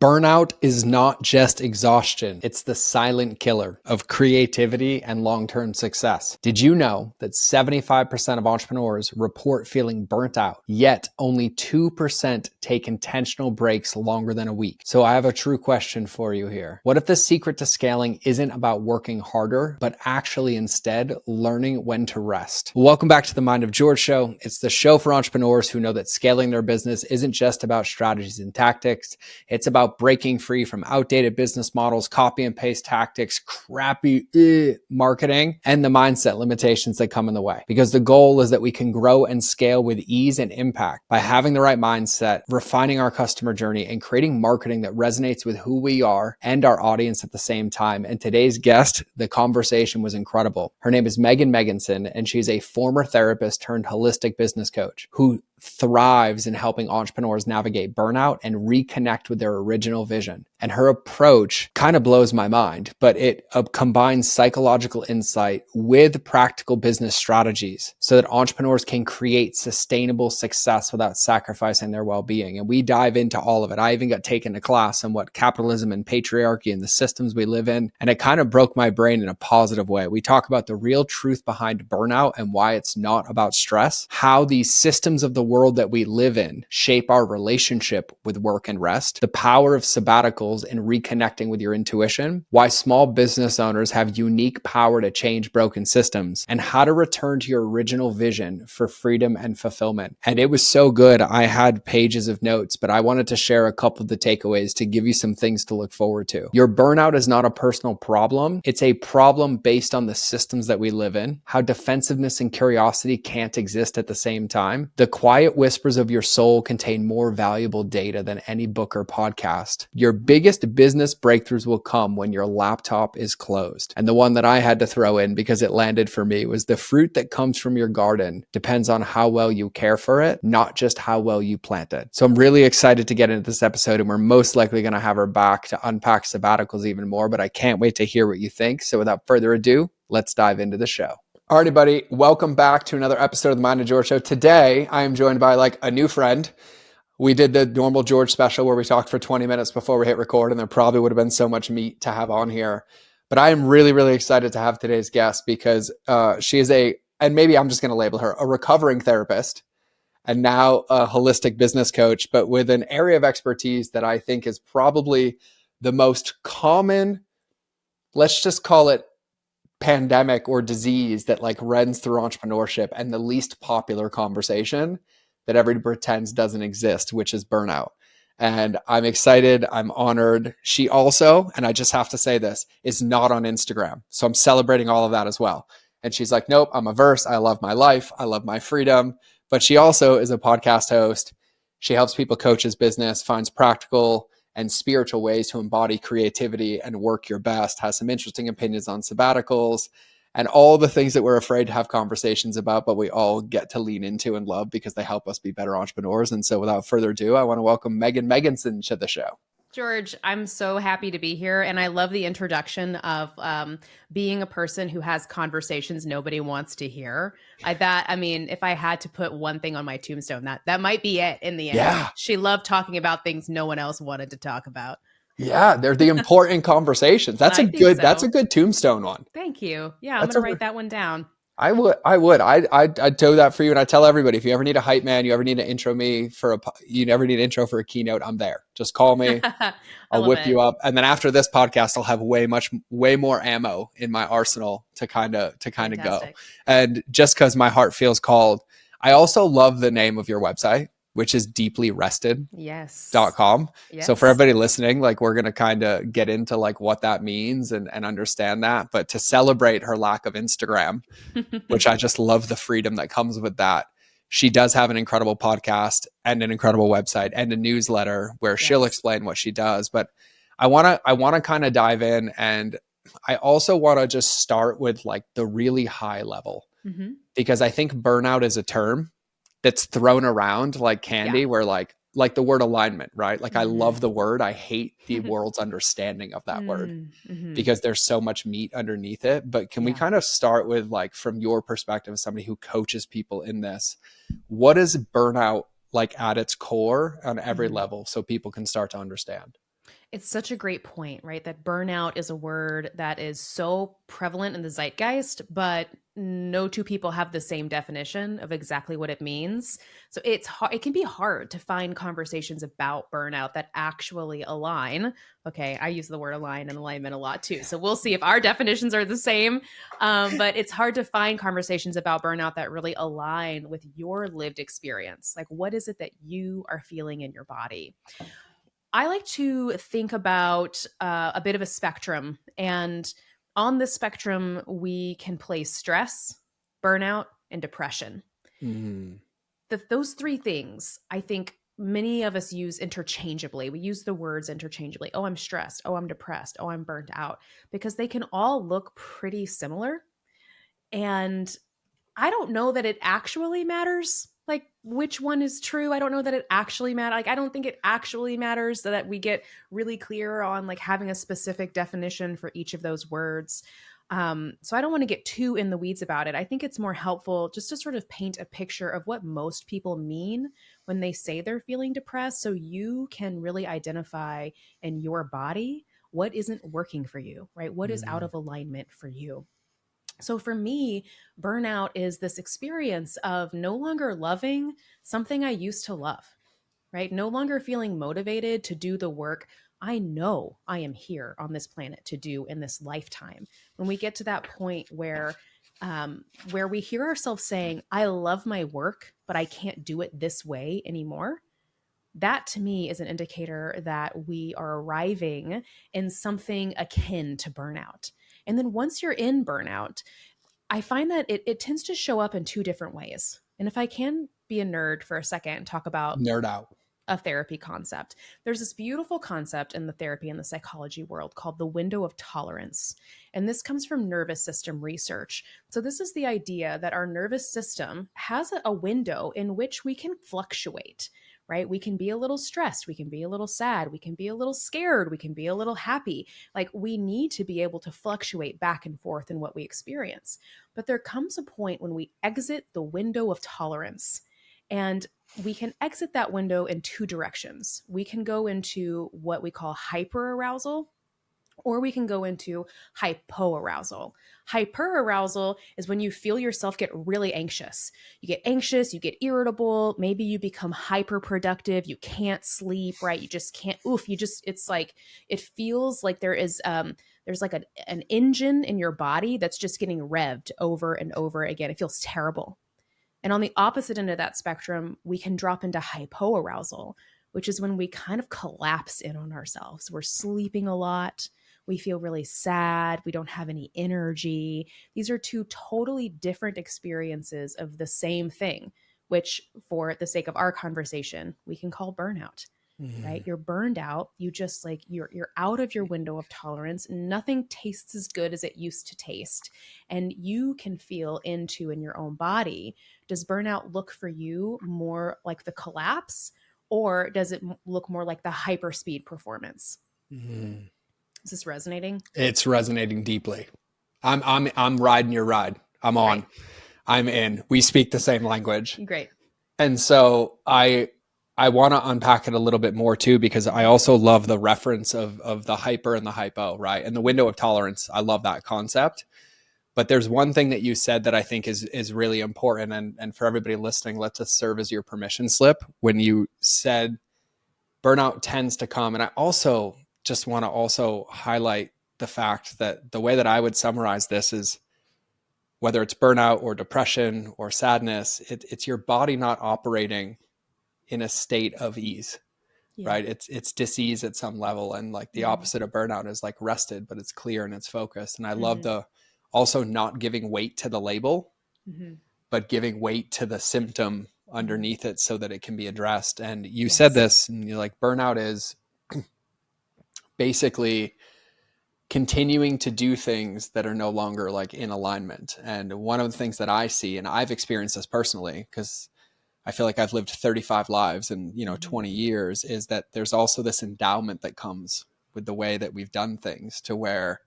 Burnout is not just exhaustion. It's the silent killer of creativity and long-term success. Did you know that 75% of entrepreneurs report feeling burnt out, yet only 2% take intentional breaks longer than a week? So I have a true question for you here. What if the secret to scaling isn't about working harder, but actually instead learning when to rest? Welcome back to the Mind of George show. It's the show for entrepreneurs who know that scaling their business isn't just about strategies and tactics. It's about breaking free from outdated business models, copy and paste tactics, crappy marketing, and the mindset limitations that come in the way. Because the goal is that we can grow and scale with ease and impact by having the right mindset, refining our customer journey, and creating marketing that resonates with who we are and our audience at the same time. And today's guest, the conversation was incredible. Her name is Maegan Megginson, and she's a former therapist turned holistic business coach who thrives in helping entrepreneurs navigate burnout and reconnect with their original vision. And her approach kind of blows my mind, but it combines psychological insight with practical business strategies so that entrepreneurs can create sustainable success without sacrificing their well-being. And we dive into all of it. I even got taken a class on what capitalism and patriarchy and the systems we live in. And it kind of broke my brain in a positive way. We talk about the real truth behind burnout and why it's not about stress, how these systems of the world that we live in shape our relationship with work and rest, the power of sabbaticals and reconnecting with your intuition, why small business owners have unique power to change broken systems, and how to return to your original vision for freedom and fulfillment. And it was so good. I had pages of notes, but I wanted to share a couple of the takeaways to give you some things to look forward to. Your burnout is not a personal problem. It's a problem based on the systems that we live in, how defensiveness and curiosity can't exist at the same time. The quiet whispers of your soul contain more valuable data than any book or podcast. Your biggest business breakthroughs will come when your laptop is closed. And the one that I had to throw in because it landed for me was the fruit that comes from your garden depends on how well you care for it, not just how well you plant it. So I'm really excited to get into this episode, and we're most likely going to have her back to unpack sabbaticals even more, but I can't wait to hear what you think. So without further ado, let's dive into the show. All right, everybody, welcome back to another episode of the Mind of George Show. Today, I am joined by a new friend. We did the normal George special where we talked for 20 minutes before we hit record, and there probably would have been so much meat to have on here. But I am really, really excited to have today's guest because she is and maybe I'm just going to label her, a recovering therapist and now a holistic business coach, but with an area of expertise that I think is probably the most common, let's just call it, pandemic or disease that runs through entrepreneurship, and the least popular conversation that everybody pretends doesn't exist, which is burnout. And I'm excited. I'm honored. She also, and I just have to say this, is not on Instagram. So I'm celebrating all of that as well. And she's like, nope, I'm averse. I love my life. I love my freedom. But she also is a podcast host. She helps people coach his business, finds practical and spiritual ways to embody creativity and work your best, has some interesting opinions on sabbaticals and all the things that we're afraid to have conversations about, but we all get to lean into and love because they help us be better entrepreneurs. And so without further ado, I want to welcome Maegan Megginson to the show. George, I'm so happy to be here. And I love the introduction of being a person who has conversations nobody wants to hear. If I had to put one thing on my tombstone, that might be it in the end. Yeah. She loved talking about things no one else wanted to talk about. Yeah, they're the important conversations. That's a good tombstone one. Thank you. Yeah, I'm going to write that one down. I would. I'd do that for you. And I tell everybody, if you ever need a hype man, you ever need to intro me you never need an intro for a keynote, I'm there. Just call me. I'll whip you up. And then after this podcast, I'll have way more ammo in my arsenal to kind of go. And just because my heart feels called, I also love the name of your website, which is deeplyrested.com. Yes. So for everybody listening, we're going to kind of get into what that means and understand that. But to celebrate her lack of Instagram, which I just love the freedom that comes with that. She does have an incredible podcast and an incredible website and a newsletter where she'll explain what she does. But I want to kind of dive in, and I also want to just start with the really high level, because I think burnout is a term that's thrown around like candy, where the word alignment, right? I love the word. I hate the world's understanding of that word because there's so much meat underneath it. But can we kind of start with from your perspective as somebody who coaches people in this, what is burnout at its core on every level so people can start to understand? It's such a great point, right? That burnout is a word that is so prevalent in the zeitgeist, but no two people have the same definition of exactly what it means. So it's hard, it can be hard to find conversations about burnout that actually align. Okay, I use the word align and alignment a lot too. So we'll see if our definitions are the same. But it's hard to find conversations about burnout that really align with your lived experience. Like, what is it that you are feeling in your body? I like to think about a bit of a spectrum. And on this spectrum, we can place stress, burnout, and depression. Mm. Those three things, I think many of us use interchangeably. We use the words interchangeably. Oh, I'm stressed. Oh, I'm depressed. Oh, I'm burnt out, because they can all look pretty similar. And I don't know that it actually matters, like which one is true. I don't know that it actually matters. Like I don't think it actually matters that we get really clear on like having a specific definition for each of those words. So I don't want to get too in the weeds about it. I think it's more helpful just to sort of paint a picture of what most people mean when they say they're feeling depressed, so you can really identify in your body what isn't working for you, right? What is out Mm. of alignment for you. So for me, burnout is this experience of no longer loving something I used to love, right? No longer feeling motivated to do the work I know I am here on this planet to do in this lifetime. When we get to that point where we hear ourselves saying, "I love my work, but I can't do it this way anymore," that to me is an indicator that we are arriving in something akin to burnout. And then once you're in burnout, I find that it tends to show up in two different ways. And if I can be a nerd for a second and talk about Nerd out. a therapy concept, there's this beautiful concept in the therapy and the psychology world called the window of tolerance. And this comes from nervous system research. So, this is the idea that our nervous system has a window in which we can fluctuate. Right? We can be a little stressed. We can be a little sad. We can be a little scared. We can be a little happy. Like we need to be able to fluctuate back and forth in what we experience. But there comes a point when we exit the window of tolerance. And we can exit that window in two directions. We can go into what we call hyperarousal, or we can go into hypoarousal. Hyperarousal is when you feel yourself get really anxious. You get anxious, you get irritable, maybe you become hyperproductive, you can't sleep, right? You just can't, it's like, it feels like there's like an engine in your body that's just getting revved over and over again. It feels terrible. And on the opposite end of that spectrum, we can drop into hypoarousal, which is when we kind of collapse in on ourselves. We're sleeping a lot. We feel really sad. We don't have any energy. These are two totally different experiences of the same thing, which, for the sake of our conversation, we can call burnout. Right? Mm. You're burned out. You just like you're out of your window of tolerance. Nothing tastes as good as it used to taste. And you can feel into in your own body, does burnout look for you more like the collapse, or does it look more like the hyperspeed performance? Mm. Is this resonating? It's resonating deeply. I'm riding your ride. I'm Great. on. I'm in. We speak the same language. Great. And so I want to unpack it a little bit more too, because I also love the reference of the hyper and the hypo, right? And the window of tolerance. I love that concept. But there's one thing that you said that I think is really important. And for everybody listening, let this serve as your permission slip when you said burnout tends to come. And I also just want to also highlight the fact that the way that I would summarize this is whether it's burnout or depression or sadness, it's your body not operating in a state of ease, Yeah. right? It's disease at some level. And like the Mm-hmm. opposite of burnout is like rested, but it's clear and it's focused. And I love Mm-hmm. the also not giving weight to the label, Mm-hmm. but giving weight to the symptom Mm-hmm. underneath it so that it can be addressed. And you said Yes. this, and you're like, burnout is basically continuing to do things that are no longer like in alignment. And one of the things that I see, and I've experienced this personally, because I feel like I've lived 35 lives in, Mm-hmm. 20 years, is that there's also this endowment that comes with the way that we've done things, to where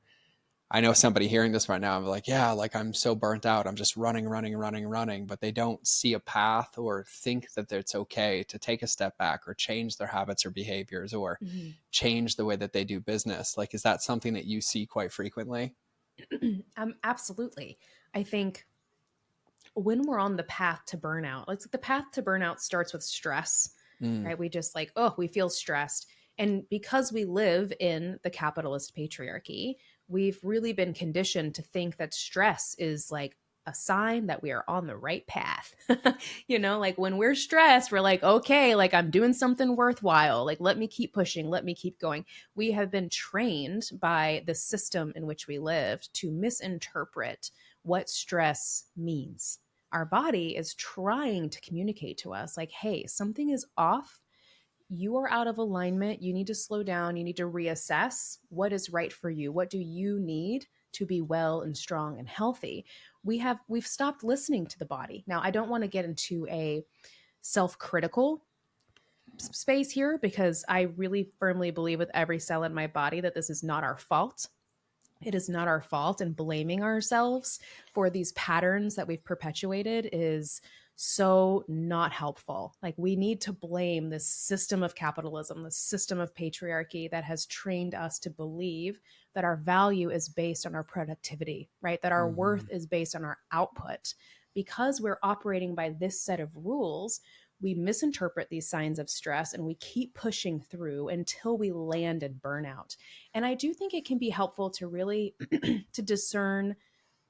I know somebody hearing this right now, I'm like, yeah, like I'm so burnt out. I'm just running, running, running, running, but they don't see a path or think that it's okay to take a step back or change their habits or behaviors or Mhm. change the way that they do business. Like, is that something that you see quite frequently? Absolutely. I think when we're on the path to burnout, like the path to burnout starts with stress, Mm, right? We just like, oh, we feel stressed. And because we live in the capitalist patriarchy, we've really been conditioned to think that stress is like a sign that we are on the right path. Like when we're stressed, we're like, okay, like I'm doing something worthwhile. Like, let me keep pushing, let me keep going. We have been trained by the system in which we live to misinterpret what stress means. Our body is trying to communicate to us like, hey, something is off. You are out of alignment. You need to slow down. You need to reassess what is right for you. What do you need to be well and strong and healthy? We've stopped listening to the body. Now, I don't want to get into a self-critical space here because I really firmly believe with every cell in my body that this is not our fault. It is not our fault, and blaming ourselves for these patterns that we've perpetuated is so not helpful. Like, we need to blame this system of capitalism, the system of patriarchy that has trained us to believe that our value is based on our productivity, right? That our mhm. worth is based on our output. Because we're operating by this set of rules, we misinterpret these signs of stress and we keep pushing through until we land in burnout. And I do think it can be helpful to really to discern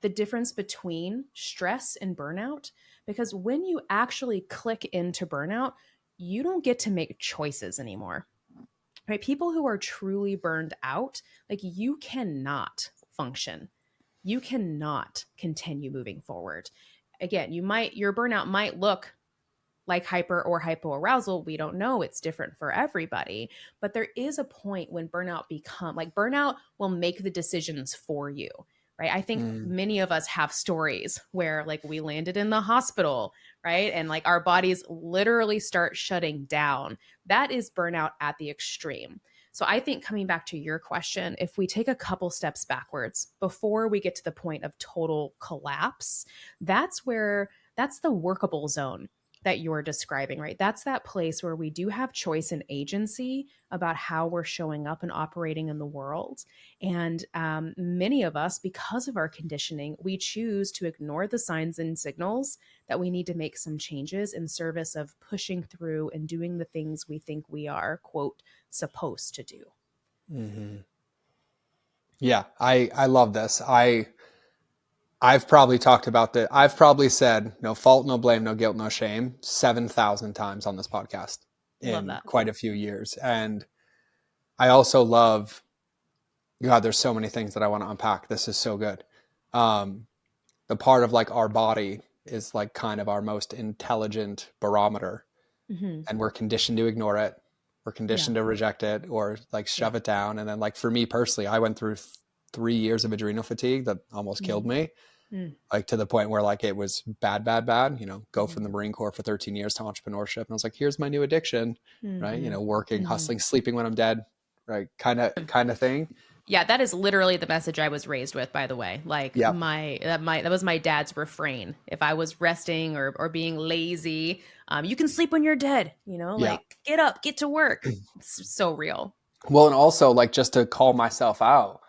the difference between stress and burnout, because when you actually click into burnout, you don't get to make choices anymore. Right? People who are truly burned out, like, you cannot function. You cannot continue moving forward. Again, your burnout might look like hyper or hypoarousal. We don't know. It's different for everybody. But there is a point when burnout will make the decisions for you. Right. I think Mm, many of us have stories where like we landed in the hospital, right? And like our bodies literally start shutting down. That is burnout at the extreme. So I think, coming back to your question, if we take a couple steps backwards before we get to the point of total collapse, that's the workable zone that you're describing, right? That's that place where we do have choice and agency about how we're showing up and operating in the world. And many of us, because of our conditioning, we choose to ignore the signs and signals that we need to make some changes in service of pushing through and doing the things we think we are, quote, supposed to do. mhm. Yeah, I love this. I've probably talked about that. I've probably said no fault, no blame, no guilt, no shame 7,000 times on this podcast Love in that. quite a few years. And I also love, God, there's so many things that I want to unpack. This is so good. Um, the part of like our body is like kind of our most intelligent barometer, Hmm. and we're conditioned to ignore it. We're Yeah. conditioned to reject it or like Yeah. shove it down. And then, like, for me personally, I went through 3 years of adrenal fatigue that almost killed Mm. me, Mm. like to the point where like it was bad, bad, bad, go Hmm. from the Marine Corps for 13 years to entrepreneurship. And I was like, here's my new addiction, right? Hmm. Working, Hmm. hustling, sleeping when I'm dead, right? Kind of thing. Yeah, that is literally the message I was raised with, by the way. Like, Yep. that was my dad's refrain. If I was resting or being lazy, you can sleep when you're dead, Yeah. like, get up, get to work. It's so real. Well, and also like just to call myself out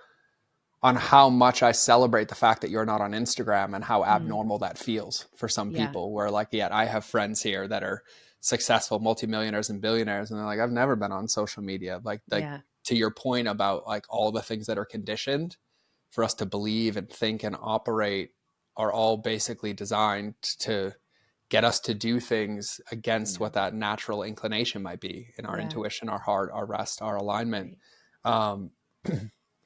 on how much I celebrate the fact that you're not on Instagram and how Mm, abnormal that feels for some yeah. people. Where like, yeah, I have friends here that are successful multimillionaires and billionaires, and they're like, I've never been on social media. Like Yeah. to your point about like all the things that are conditioned for us to believe and think and operate are all basically designed to get us to do things against Yeah. what that natural inclination might be in our Yeah. intuition, our heart, our rest, our alignment. Right. Um,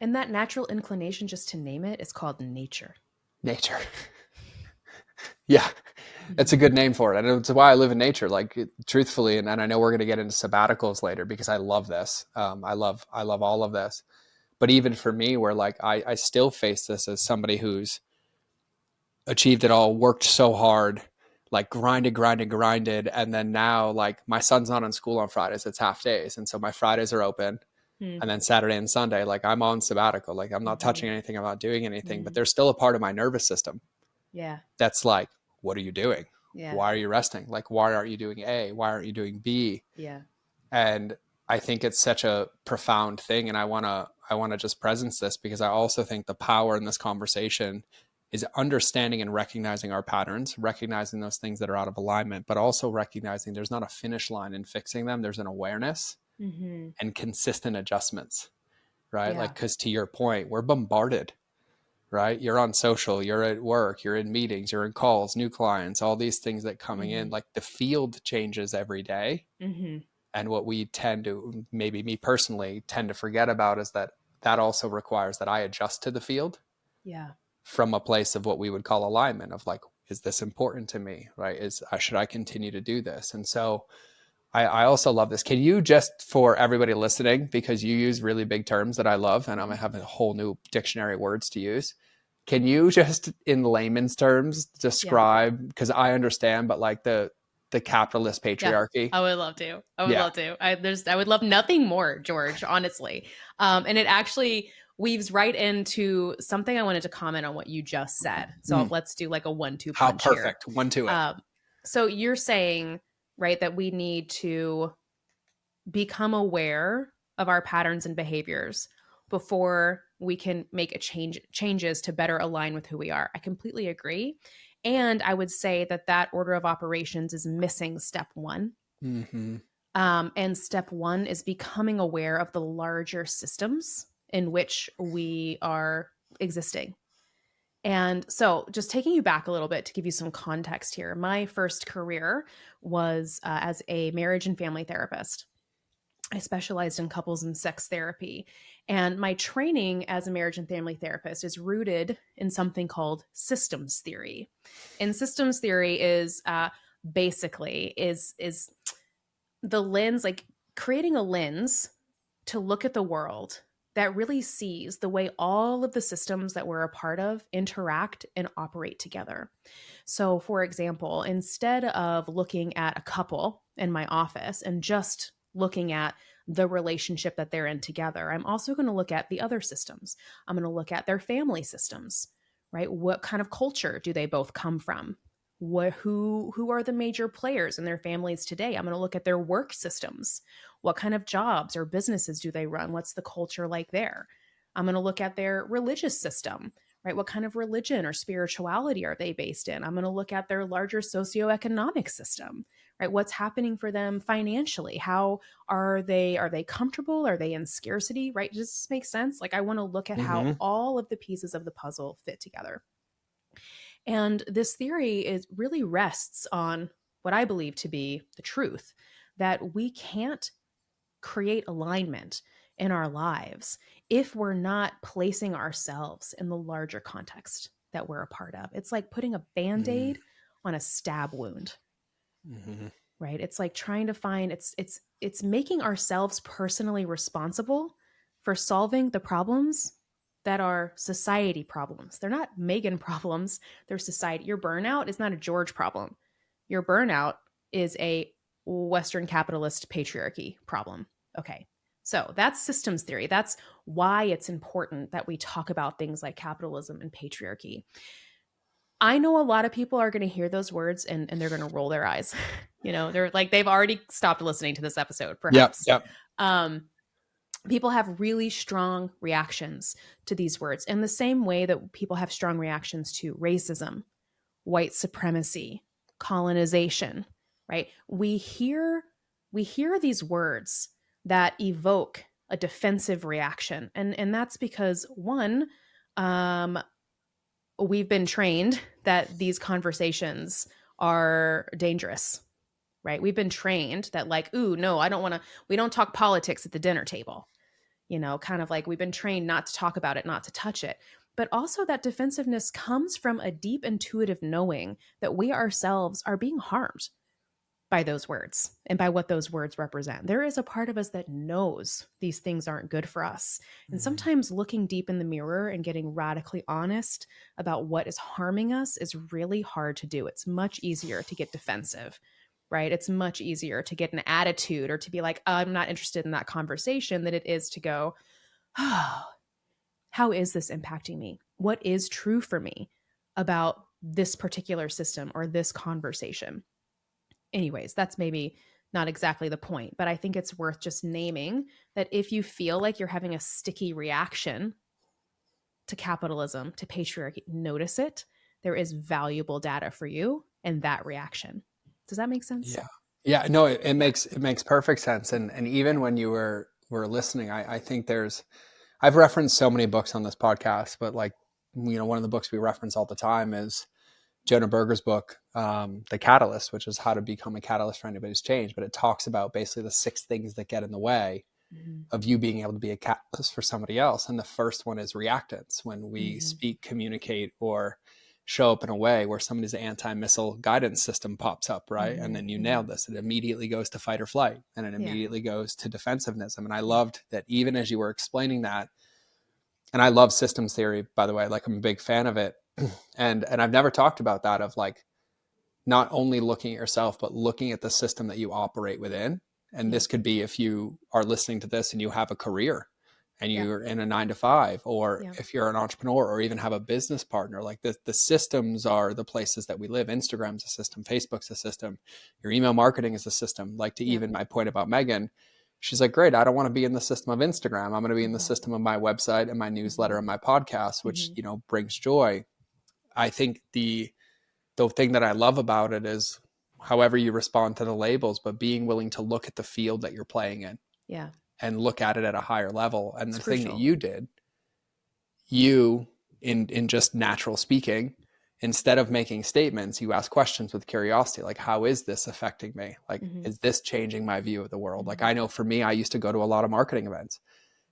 And that natural inclination, just to name it, is called nature. nature. Yeah, it's a Hmm. good name for it. And it's why I live in nature, like truthfully. And I know we're going to get into sabbaticals later because I love this. I love all of this. But even for me, where like I still face this as somebody who's achieved it all, worked so hard, like grinded, grinded, grinded. And then now like my son's not in school on Fridays, it's half days. And so my Fridays are open. Hmm. And then Saturday and Sunday, like I'm on sabbatical, like I'm not Mm-hmm. touching anything, I'm not doing anything, but Mm-hmm. there's still a part of my nervous system Yeah. that's like, what are you doing? Yeah. Why are you resting? Like, why aren't you doing A? Why aren't you doing B? Yeah. And I think it's such a profound thing. And I want to just presence this because I also think the power in this conversation is understanding and recognizing our patterns, recognizing those things that are out of alignment, but also recognizing there's not a finish line in fixing them. There's an awareness Mm-hmm. and consistent adjustments, right? Like, Yeah. because to your point, we're bombarded, right? You're on social, you're at work, you're in meetings, you're in calls, new clients, all these things that coming Mm-hmm. in, like the field changes every day. Mm-hmm. And what we tend to, maybe me personally, tend to forget about is that that also requires that I adjust to the field Yeah. from a place of what we would call alignment of like, is this important to me, right? Should I continue to do this? And so I also love this. Can you just, for everybody listening, because you use really big terms that I love, and I'm gonna have a whole new dictionary of words to use. Can you just, in layman's terms, Yeah. describe? Because I understand, but like the capitalist Yeah. patriarchy. I would love to. I would Yeah. love to. I would love nothing more, George, honestly. And it actually weaves right into something I wanted to comment on what you just said. So Mm. let's do like a 1-2 How punch here. perfect. One to it. So you're saying, right, that we need to become aware of our patterns and behaviors before we can make changes to better align with who we are. I completely agree. And I would say that order of operations is missing step one. Mm-hmm. And step one is becoming aware of the larger systems in which we are existing. And so, just taking you back a little bit to give you some context here, my first career was as a marriage and family therapist. I specialized in couples and sex therapy. And my training as a marriage and family therapist is rooted in something called systems theory. And systems theory is basically is the lens, like creating a lens to look at the world that really sees the way all of the systems that we're a part of interact and operate together. So, for example, instead of looking at a couple in my office and just looking at the relationship that they're in together, I'm also going to look at the other systems. I'm going to look at their family systems, right? What kind of culture do they both come from? Who are the major players in their families today? I'm going to look at their work systems. What kind of jobs or businesses do they run? What's the culture like there? I'm going to look at their religious system, right? What kind of religion or spirituality are they based in? I'm going to look at their larger socioeconomic system, right? What's happening for them financially? How are they comfortable? Are they in scarcity, right? Does this make sense? Like I want to look at how Mm-hmm. all of the pieces of the puzzle fit together. And this theory is really rests on what I believe to be the truth that we can't create alignment in our lives if we're not placing ourselves in the larger context that we're a part of. It's like putting a band-aid on a stab wound, Mm-hmm. right? It's like trying to find it's making ourselves personally responsible for solving the problems that are society problems. They're not Megan problems, they're society. Your burnout is not a George problem. Your burnout is a Western capitalist patriarchy problem. Okay. So that's systems theory. That's why it's important that we talk about things like capitalism and patriarchy. I know a lot of people are going to hear those words and they're going to roll their eyes. They're like, they've already stopped listening to this episode, Yep. perhaps. Yep. Um, People have really strong reactions to these words in the same way that people have strong reactions to racism, white supremacy, colonization, right? We hear these words that evoke a defensive reaction. And that's because one, um, we've been trained that these conversations are dangerous, right? We've been trained that like, ooh, no, I don't want to, we don't talk politics at the dinner table, kind of like we've been trained not to talk about it, not to touch it. But also that defensiveness comes from a deep intuitive knowing that we ourselves are being harmed by those words and by what those words represent. There is a part of us that knows these things aren't good for us. And sometimes looking deep in the mirror and getting radically honest about what is harming us is really hard to do. It's much easier to get defensive. right? It's much easier to get an attitude or to be like, I'm not interested in that conversation than it is to go, oh, how is this impacting me? What is true for me about this particular system or this conversation? Anyways, that's maybe not exactly the point, but I think it's worth just naming that if you feel like you're having a sticky reaction to capitalism, to patriarchy, notice it. There is valuable data for you in that reaction. Does that make sense? Yeah. Yeah. No, it Yeah. makes perfect sense. And even when you were listening, I think I've referenced so many books on this podcast, but like, one of the books we reference all the time is Jonah Berger's book, The Catalyst, which is how to become a catalyst for anybody's change. But it talks about basically the 6 things that get in the way Mm-hmm. of you being able to be a catalyst for somebody else. And the first one is reactance. When we Mm-hmm. speak, communicate, or show up in a way where somebody's anti-missile guidance system pops up, right? And then you Mm-hmm. nailed this. It immediately goes to fight or flight, and it Yeah. immediately goes to defensiveness. I mean, I Yeah. loved that even as you were explaining that, and I love systems theory, by the way, like I'm a big fan of it. And I've never talked about that, of like not only looking at yourself, but looking at the system that you operate within. And Yeah. this could be if you are listening to this and you have a career and Yeah. you're in a 9 to 5, or Yeah. if you're an entrepreneur or even have a business partner. Like the systems are the places that we live. Instagram's a system, Facebook's a system, your email marketing is a system. Like, to Yeah. even my point about Megan, she's like, great, I don't want to be in the system of Instagram. I'm going to be in the Mm-hmm. system of my website and my Mm-hmm. newsletter and my podcast, which, Mm-hmm. brings joy. I think the thing that I love about it is however you respond to the labels, but being willing to look at the field that you're playing in Yeah. and look at it at a higher level. And It's the thing that crucial. you did, you in just natural speaking, instead of making statements, you ask questions with curiosity, like, how is this affecting me? Like, Mm-hmm. is this changing my view of the world? Like, Mm-hmm. I know for me, I used to go to a lot of marketing events,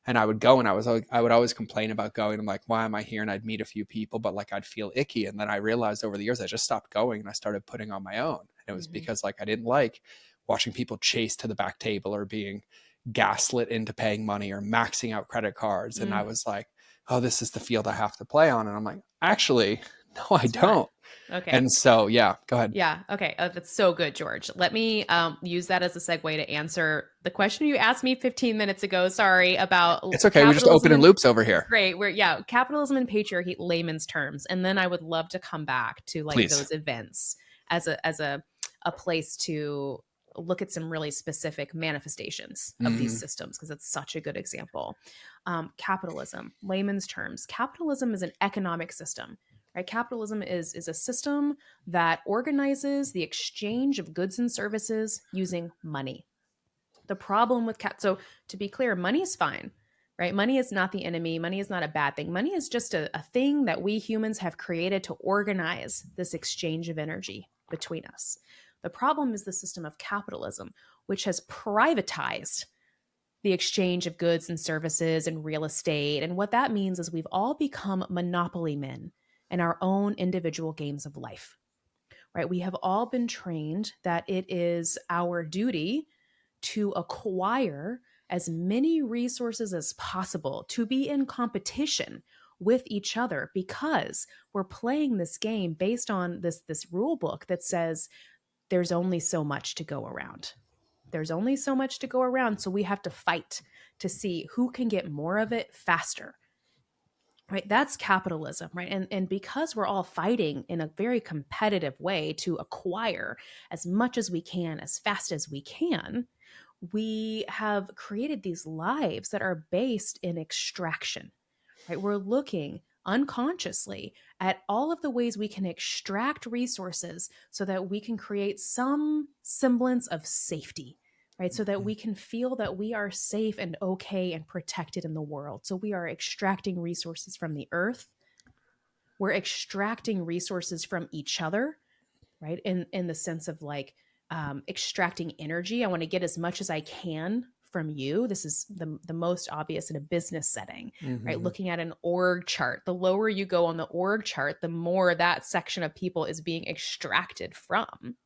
and I would go, and I would always complain about going. I'm like, why am I here? And I'd meet a few people, but like I'd feel icky. And then I realized over the years, I just stopped going and I started putting on my own. And it was Mm-hmm. because like I didn't like watching people chase to the back table or being gaslit into paying money or maxing out credit cards. And I Mm. was like, oh, this is the field I have to play on. And I'm like, actually, no, I It's not. don't. Okay. And so, yeah, go ahead. Yeah. Okay. That's so good, George. Let me use that as a segue to answer the question you asked me 15 minutes ago. Sorry, about It's okay. We're just capitalism opening and loops over here. great. We're yeah, capitalism and patriarchy, layman's terms, and then I would love to come back to like Please. those events as a place to look at some really specific manifestations of these Mm-hmm. systems because it's such a good example. Capitalism, layman's terms. Capitalism is an economic system. Right? Capitalism is a system that organizes the exchange of goods and services using money. The problem with so to be clear, money is fine, right? Money is not the enemy. Money is not a bad thing. Money is just a thing that we humans have created to organize this exchange of energy between us. The problem is the system of capitalism, which has privatized the exchange of goods and services and real estate. And what that means is we've all become monopoly men in our own individual games of life, right? We have all been trained that it is our duty to acquire as many resources as possible, to be in competition with each other because we're playing this game based on this rule book that says there's only so much to go around. There's only so much to go around, so we have to fight to see who can get more of it faster. Right? That's capitalism, right? And because we're all fighting in a very competitive way to acquire as much as we can as fast as we can, we have created these lives that are based in extraction, right? We're looking unconsciously at all of the ways we can extract resources so that we can create some semblance of safety, right? So that we can feel that we are safe and okay and protected in the world. So we are extracting resources from the earth. We're extracting resources from each other, right? In the sense of like extracting energy. I want to get as much as I can from you. This is the most obvious in a business setting, right? Mm-hmm. Looking at an org chart, the lower you go on the org chart, the more that section of people is being extracted from.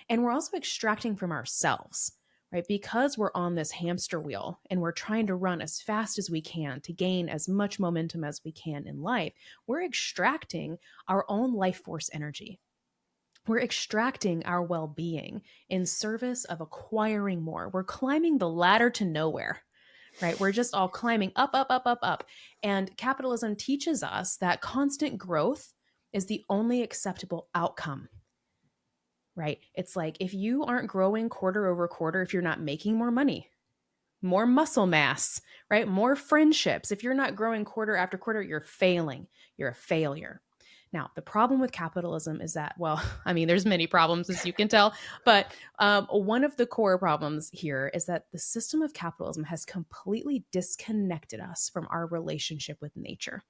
And we're also extracting from ourselves, right? Because we're on this hamster wheel and we're trying to run as fast as we can to gain as much momentum as we can in life, we're extracting our own life force energy. We're extracting our well-being in service of acquiring more. We're climbing the ladder to nowhere, right? We're just all climbing up, up, up, up, up. And capitalism teaches us that constant growth is the only acceptable outcome, right? It's like if you aren't growing quarter over quarter, if you're not making more money, more muscle mass, right? More friendships. If you're not growing quarter after quarter, you're failing. You're a failure. Now, the problem with capitalism is that, well, I mean, there's many problems, as you can tell, but one of the core problems here is that the system of capitalism has completely disconnected us from our relationship with nature,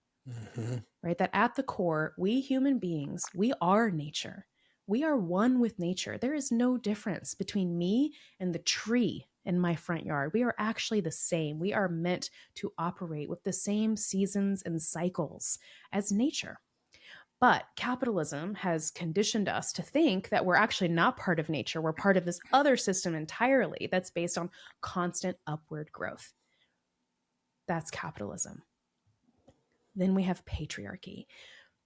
right? That at the core, we human beings, we are nature. We are one with nature. There is no difference between me and the tree in my front yard. We are actually the same. We are meant to operate with the same seasons and cycles as nature. But capitalism has conditioned us to think that we're actually not part of nature. We're part of this other system entirely that's based on constant upward growth. That's capitalism. Then we have patriarchy.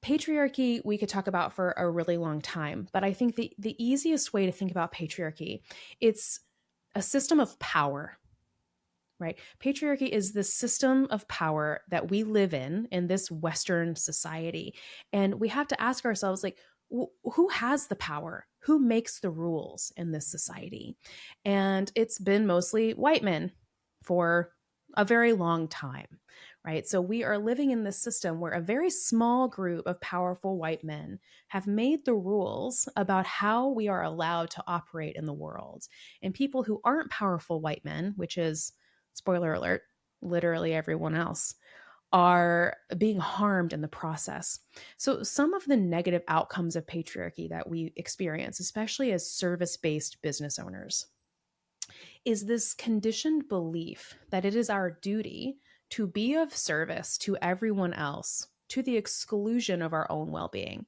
Patriarchy, we could talk about for a really long time, but I think the easiest way to think about patriarchy, it's a system of power, right? Patriarchy is the system of power that we live in this Western society. And we have to ask ourselves, like, who has the power? Who makes the rules in this society? And it's been mostly white men for a very long time, right? So we are living in this system where a very small group of powerful white men have made the rules about how we are allowed to operate in the world. And people who aren't powerful white men, which is, spoiler alert, literally everyone else, are being harmed in the process. So, some of the negative outcomes of patriarchy that we experience, especially as service based business owners, is this conditioned belief that it is our duty to be of service to everyone else to the exclusion of our own well being.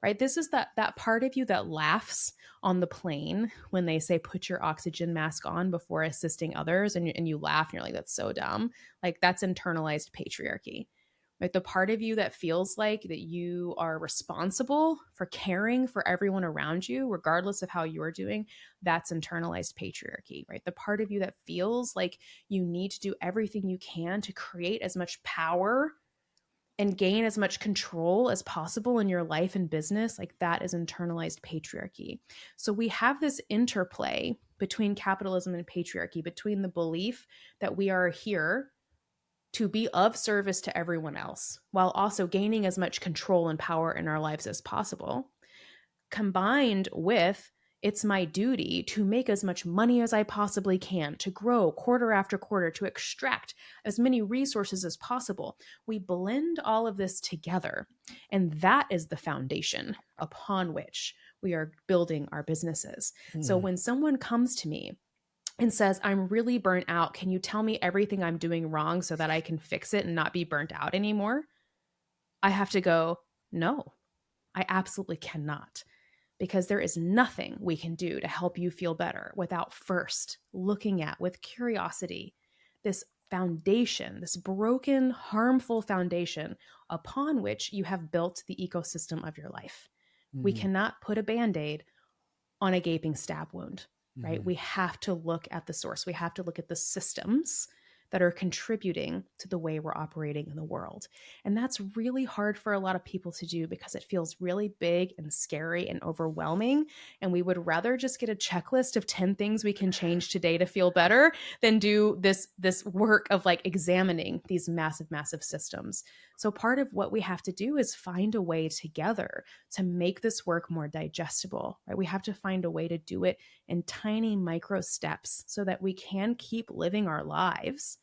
Right? This is that part of you that laughs on the plane when they say put your oxygen mask on before assisting others, and you laugh and you're like, that's so dumb. Like, that's internalized patriarchy. Right? The part of you that feels like that you are responsible for caring for everyone around you, regardless of how you're doing, that's internalized patriarchy, right? The part of you that feels like you need to do everything you can to create as much power and gain as much control as possible in your life and business, like, that is internalized patriarchy. So we have this interplay between capitalism and patriarchy, between the belief that we are here to be of service to everyone else while also gaining as much control and power in our lives as possible, combined with it's my duty to make as much money as I possibly can, to grow quarter after quarter, to extract as many resources as possible. We blend all of this together, and that is the foundation upon which we are building our businesses. So when someone comes to me and says, I'm really burnt out, can you tell me everything I'm doing wrong so that I can fix it and not be burnt out anymore? I have to go, no, I absolutely cannot, because there is nothing we can do to help you feel better without first looking at, with curiosity, this foundation, this broken, harmful foundation upon which you have built the ecosystem of your life. We cannot put a Band-Aid on a gaping stab wound, right? We have to look at the source. We have to look at the systems that are contributing to the way we're operating in the world. And that's really hard for a lot of people to do because it feels really big and scary and overwhelming. And we would rather just get a checklist of 10 things we can change today to feel better than do this work of like examining these massive, massive systems. So part of what we have to do is find a way together to make this work more digestible, right? We have to find a way to do it in tiny micro steps so that we can keep living our lives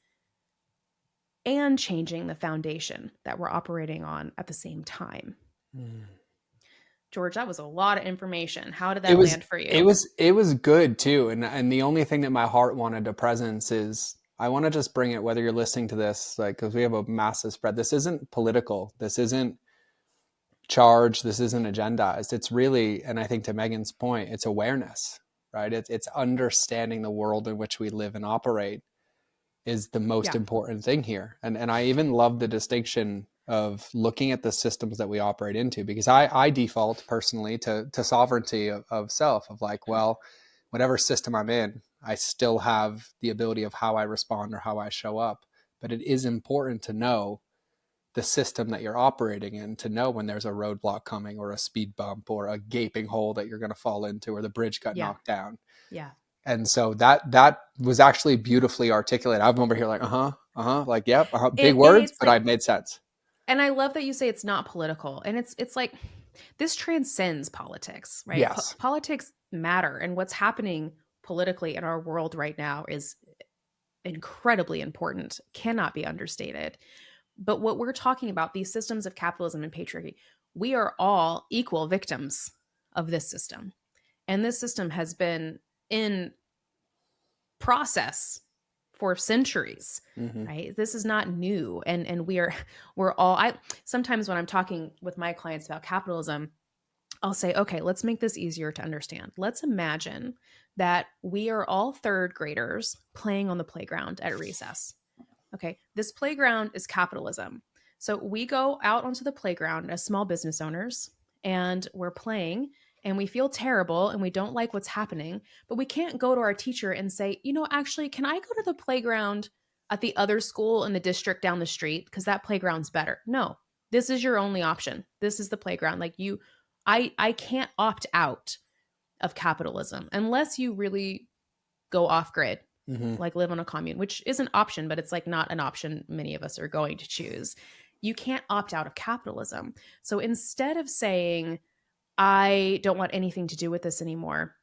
and changing the foundation that we're operating on at the same time. George, that was a lot of information. How did It that was land for it you? was it was good too. And the only thing that my heart wanted to presence is I want to just bring it, whether you're listening to this, like, because we have a massive spread. This isn't political. This isn't charged. This isn't agendized. It's really, and I think to Megan's point, it's awareness, right? It's understanding the world in which we live and operate is the most Yeah. important thing here. And I even love the distinction of looking at the systems that we operate into, because I default personally to sovereignty of self, of like, well, whatever system I'm in, I still have the ability of how I respond or how I show up. But it is important to know the system that you're operating in, to know when there's a roadblock coming or a speed bump or a gaping hole that you're going to fall into or the bridge got Yeah. knocked down. Yeah. And so that was actually beautifully articulated. I'm over here like, like, yep, big And words, it's but like, I made sense. and I love that you say it's not political. And it's like this transcends politics, right? Yes. Politics matter, and what's happening politically in our world right now is incredibly important, cannot be understated. But what we're talking about, these systems of capitalism and patriarchy, we are all equal victims of this system. And this system has been in process for centuries, Mm-hmm. right? This is not new. And we're all I sometimes when I'm talking with my clients about capitalism, I'll say, okay, let's make this easier to understand. Let's imagine that we are all third graders playing on the playground at recess. Okay, this playground is capitalism. So we go out onto the playground as small business owners and we're playing and we feel terrible and we don't like what's happening, but we can't go to our teacher and say, actually, can I go to the playground at the other school in the district down the street because that playground's better? No, this is your only option. This is the playground. I can't opt out of capitalism unless you really go off grid, Mm-hmm. like live on a commune, which is an option, but it's like not an option many of us are going to choose. You can't opt out of capitalism. So instead of saying, I don't want anything to do with this anymore,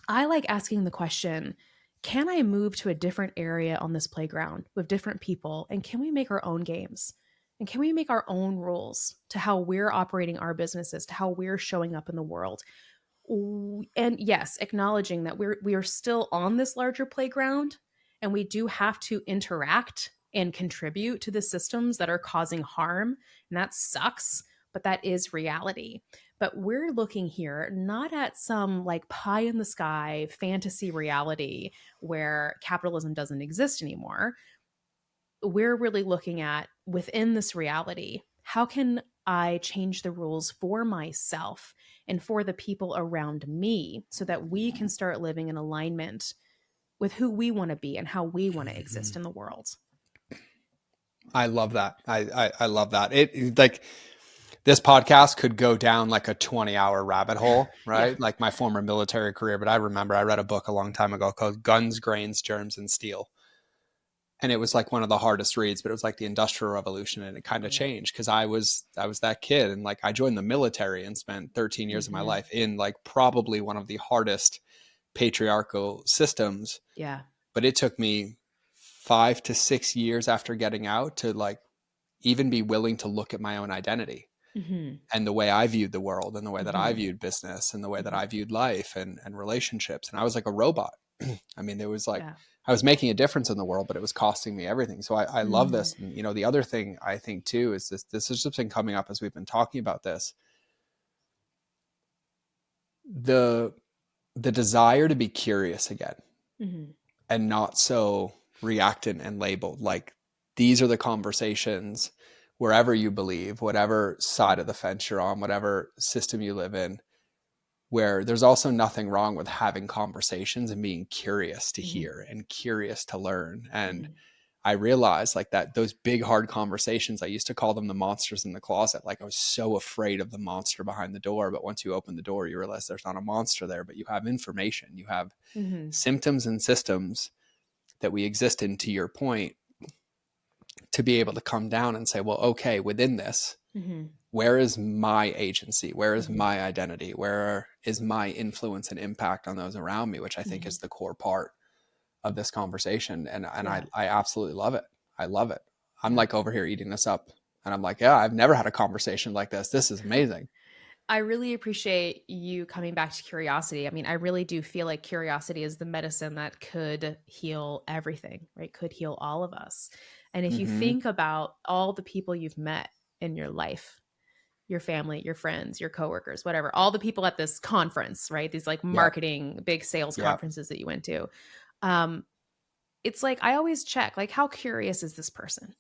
I like asking the question, can I move to a different area on this playground with different people? And can we make our own games? And can we make our own rules to how we're operating our businesses, to how we're showing up in the world? And yes, acknowledging that we are still on this larger playground and we do have to interact and contribute to the systems that are causing harm, and that sucks, but that is reality. But we're looking here not at some like pie in the sky fantasy reality where capitalism doesn't exist anymore. We're really looking at within this reality, how can I change the rules for myself and for the people around me so that we can start living in alignment with who we want to be and how we want to exist in the world. I love that. I love that. It like this podcast could go down like a 20-hour rabbit hole, Yeah. right? Like my former military career. But I remember I read a book a long time ago called Guns, Grains, Germs, and Steel. And it was like one of the hardest reads, but it was like the Industrial Revolution, and it kind Oh of yeah. changed because I was that kid, and like I joined the military and spent 13 years of my Mm-hmm. life in like probably one of the hardest patriarchal systems. Yeah. But it took me 5 to 6 years after getting out to like even be willing to look at my own identity Mm-hmm. and the way I viewed the world and the way that I Mm-hmm. viewed business and the way that Mm-hmm. I viewed life and relationships. And I was like a robot. I mean, it was like Yeah. I was making a difference in the world, but it was costing me everything. So I love Mm-hmm. this. And, the other thing I think too is this has just been coming up as we've been talking about this. The the desire to be curious again Mm-hmm. and not so reactant and labeled. Like these are the conversations wherever you believe, whatever side of the fence you're on, whatever system you live in, where there's also nothing wrong with having conversations and being curious to Mm-hmm. hear and curious to learn. And Mm-hmm. I realized like that those big hard conversations, I used to call them the monsters in the closet. Like I was so afraid of the monster behind the door, but once you open the door, you realize there's not a monster there, but you have information, you have Mm-hmm. symptoms and systems that we exist in, to your point, to be able to come down and say, well, okay, within this, Mm-hmm. where is my agency? Where is Mm-hmm. my identity? Where is my influence and impact on those around me? Which I think Mm-hmm. is the core part of this conversation. And Yeah. I absolutely love it. I love it. I'm Yeah. like over here eating this up and I'm like, yeah, I've never had a conversation like this. This is amazing. I really appreciate you coming back to curiosity. I mean, I really do feel like curiosity is the medicine that could heal everything, right? Could heal all of us. And if you Mm-hmm. think about all the people you've met in your life, your family, your friends, your coworkers, whatever, all the people at this conference, right? These like Yeah. marketing, big sales Yeah. conferences that you went to. Um, it's like I always check, like, how curious is this person?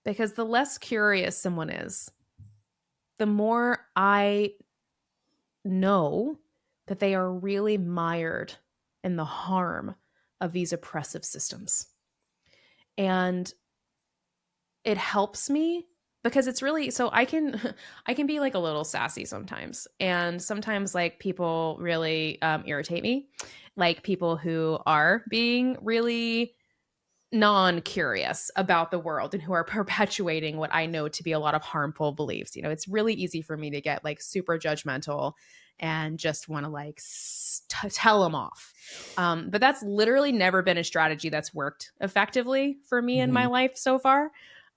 Because the less curious someone is, the more I know that they are really mired in the harm of these oppressive systems. And it helps me because it's really so I can be like a little sassy sometimes, and sometimes like people really irritate me, like people who are being really non-curious about the world and who are perpetuating what I know to be a lot of harmful beliefs. You know, it's really easy for me to get like super judgmental and just want to like tell them off. But that's literally never been a strategy that's worked effectively for me in my Mm-hmm. life so far.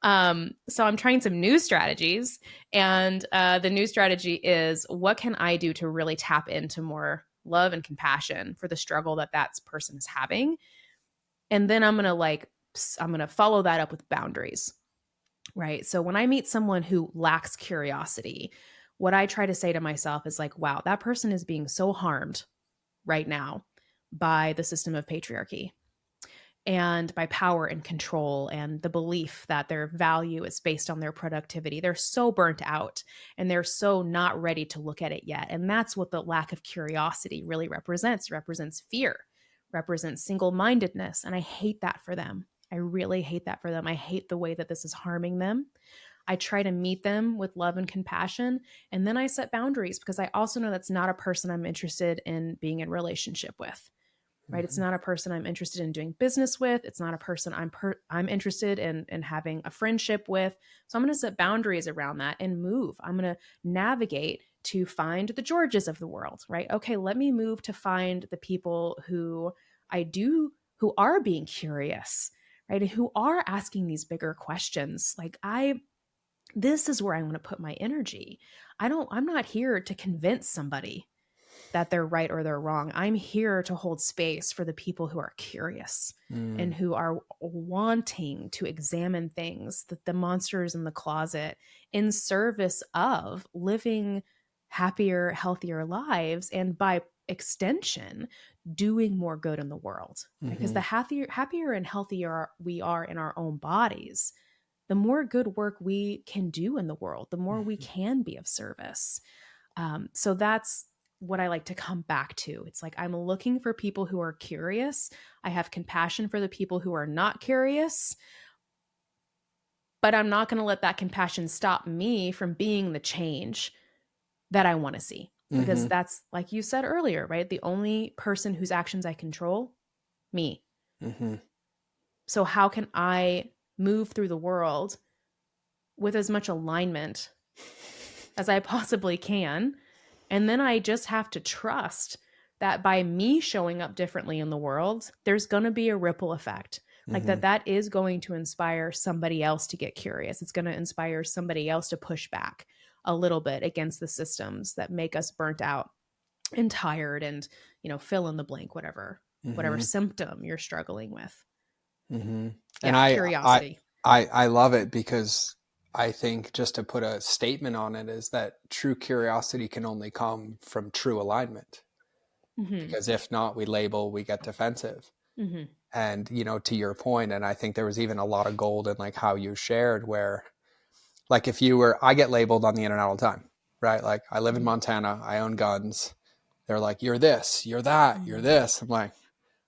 So I'm trying some new strategies, and the new strategy is, what can I do to really tap into more love and compassion for the struggle that that person is having? And then I'm going to follow that up with boundaries, right? So when I meet someone who lacks curiosity, what I try to say to myself is like, wow, that person is being so harmed right now by the system of patriarchy and by power and control and the belief that their value is based on their productivity. They're so burnt out and they're so not ready to look at it yet. And that's what the lack of curiosity really represents. It represents fear, represents single-mindedness. And I hate that for them. I really hate that for them. I hate the way that this is harming them. I try to meet them with love and compassion. And then I set boundaries because I also know that's not a person I'm interested in being in relationship with, right? It's not a person I'm interested in doing business with. It's not a person I'm interested in having a friendship with. So I'm going to set boundaries around that and move. I'm going to navigate to find the Georges of the world, right? Okay, let me move to find the people who are being curious, right? And who are asking these bigger questions. This is where I want to put my energy. I'm not here to convince somebody that they're right or they're wrong. I'm here to hold space for the people who are curious and Mm. who are wanting to examine things, that the monsters in the closet, in service of living happier, healthier lives, and by extension, doing more good in the world. Because Mm-hmm. the happier and healthier we are in our own bodies, the more good work we can do in the world, the more we can be of service. So that's what I like to come back to. It's like I'm looking for people who are curious. I have compassion for the people who are not curious, but I'm not going to let that compassion stop me from being the change that I want to see. Because Mm-hmm. that's, like you said earlier, right? The only person whose actions I control, me. Mm-hmm. So, how can I move through the world with as much alignment as I possibly can? And then I just have to trust that by me showing up differently in the world, there's going to be a ripple effect. Like Mm-hmm. that is going to inspire somebody else to get curious. It's going to inspire somebody else to push back a little bit against the systems that make us burnt out and tired and, fill in the blank, whatever Mm-hmm. symptom you're struggling with. Mm-hmm. And Yeah, I curiosity. I love it because I think, just to put a statement on it, is that true curiosity can only come from true alignment. Mhm. Because if not, we label, we get defensive. Mhm. And to your point, and I think there was even a lot of gold in like how you shared, where like if you were, I get labeled on the internet all the time, right? Like I live in Mhm. Montana, I own guns. They're like, you're this, you're that, you're Mhm. this. I'm like,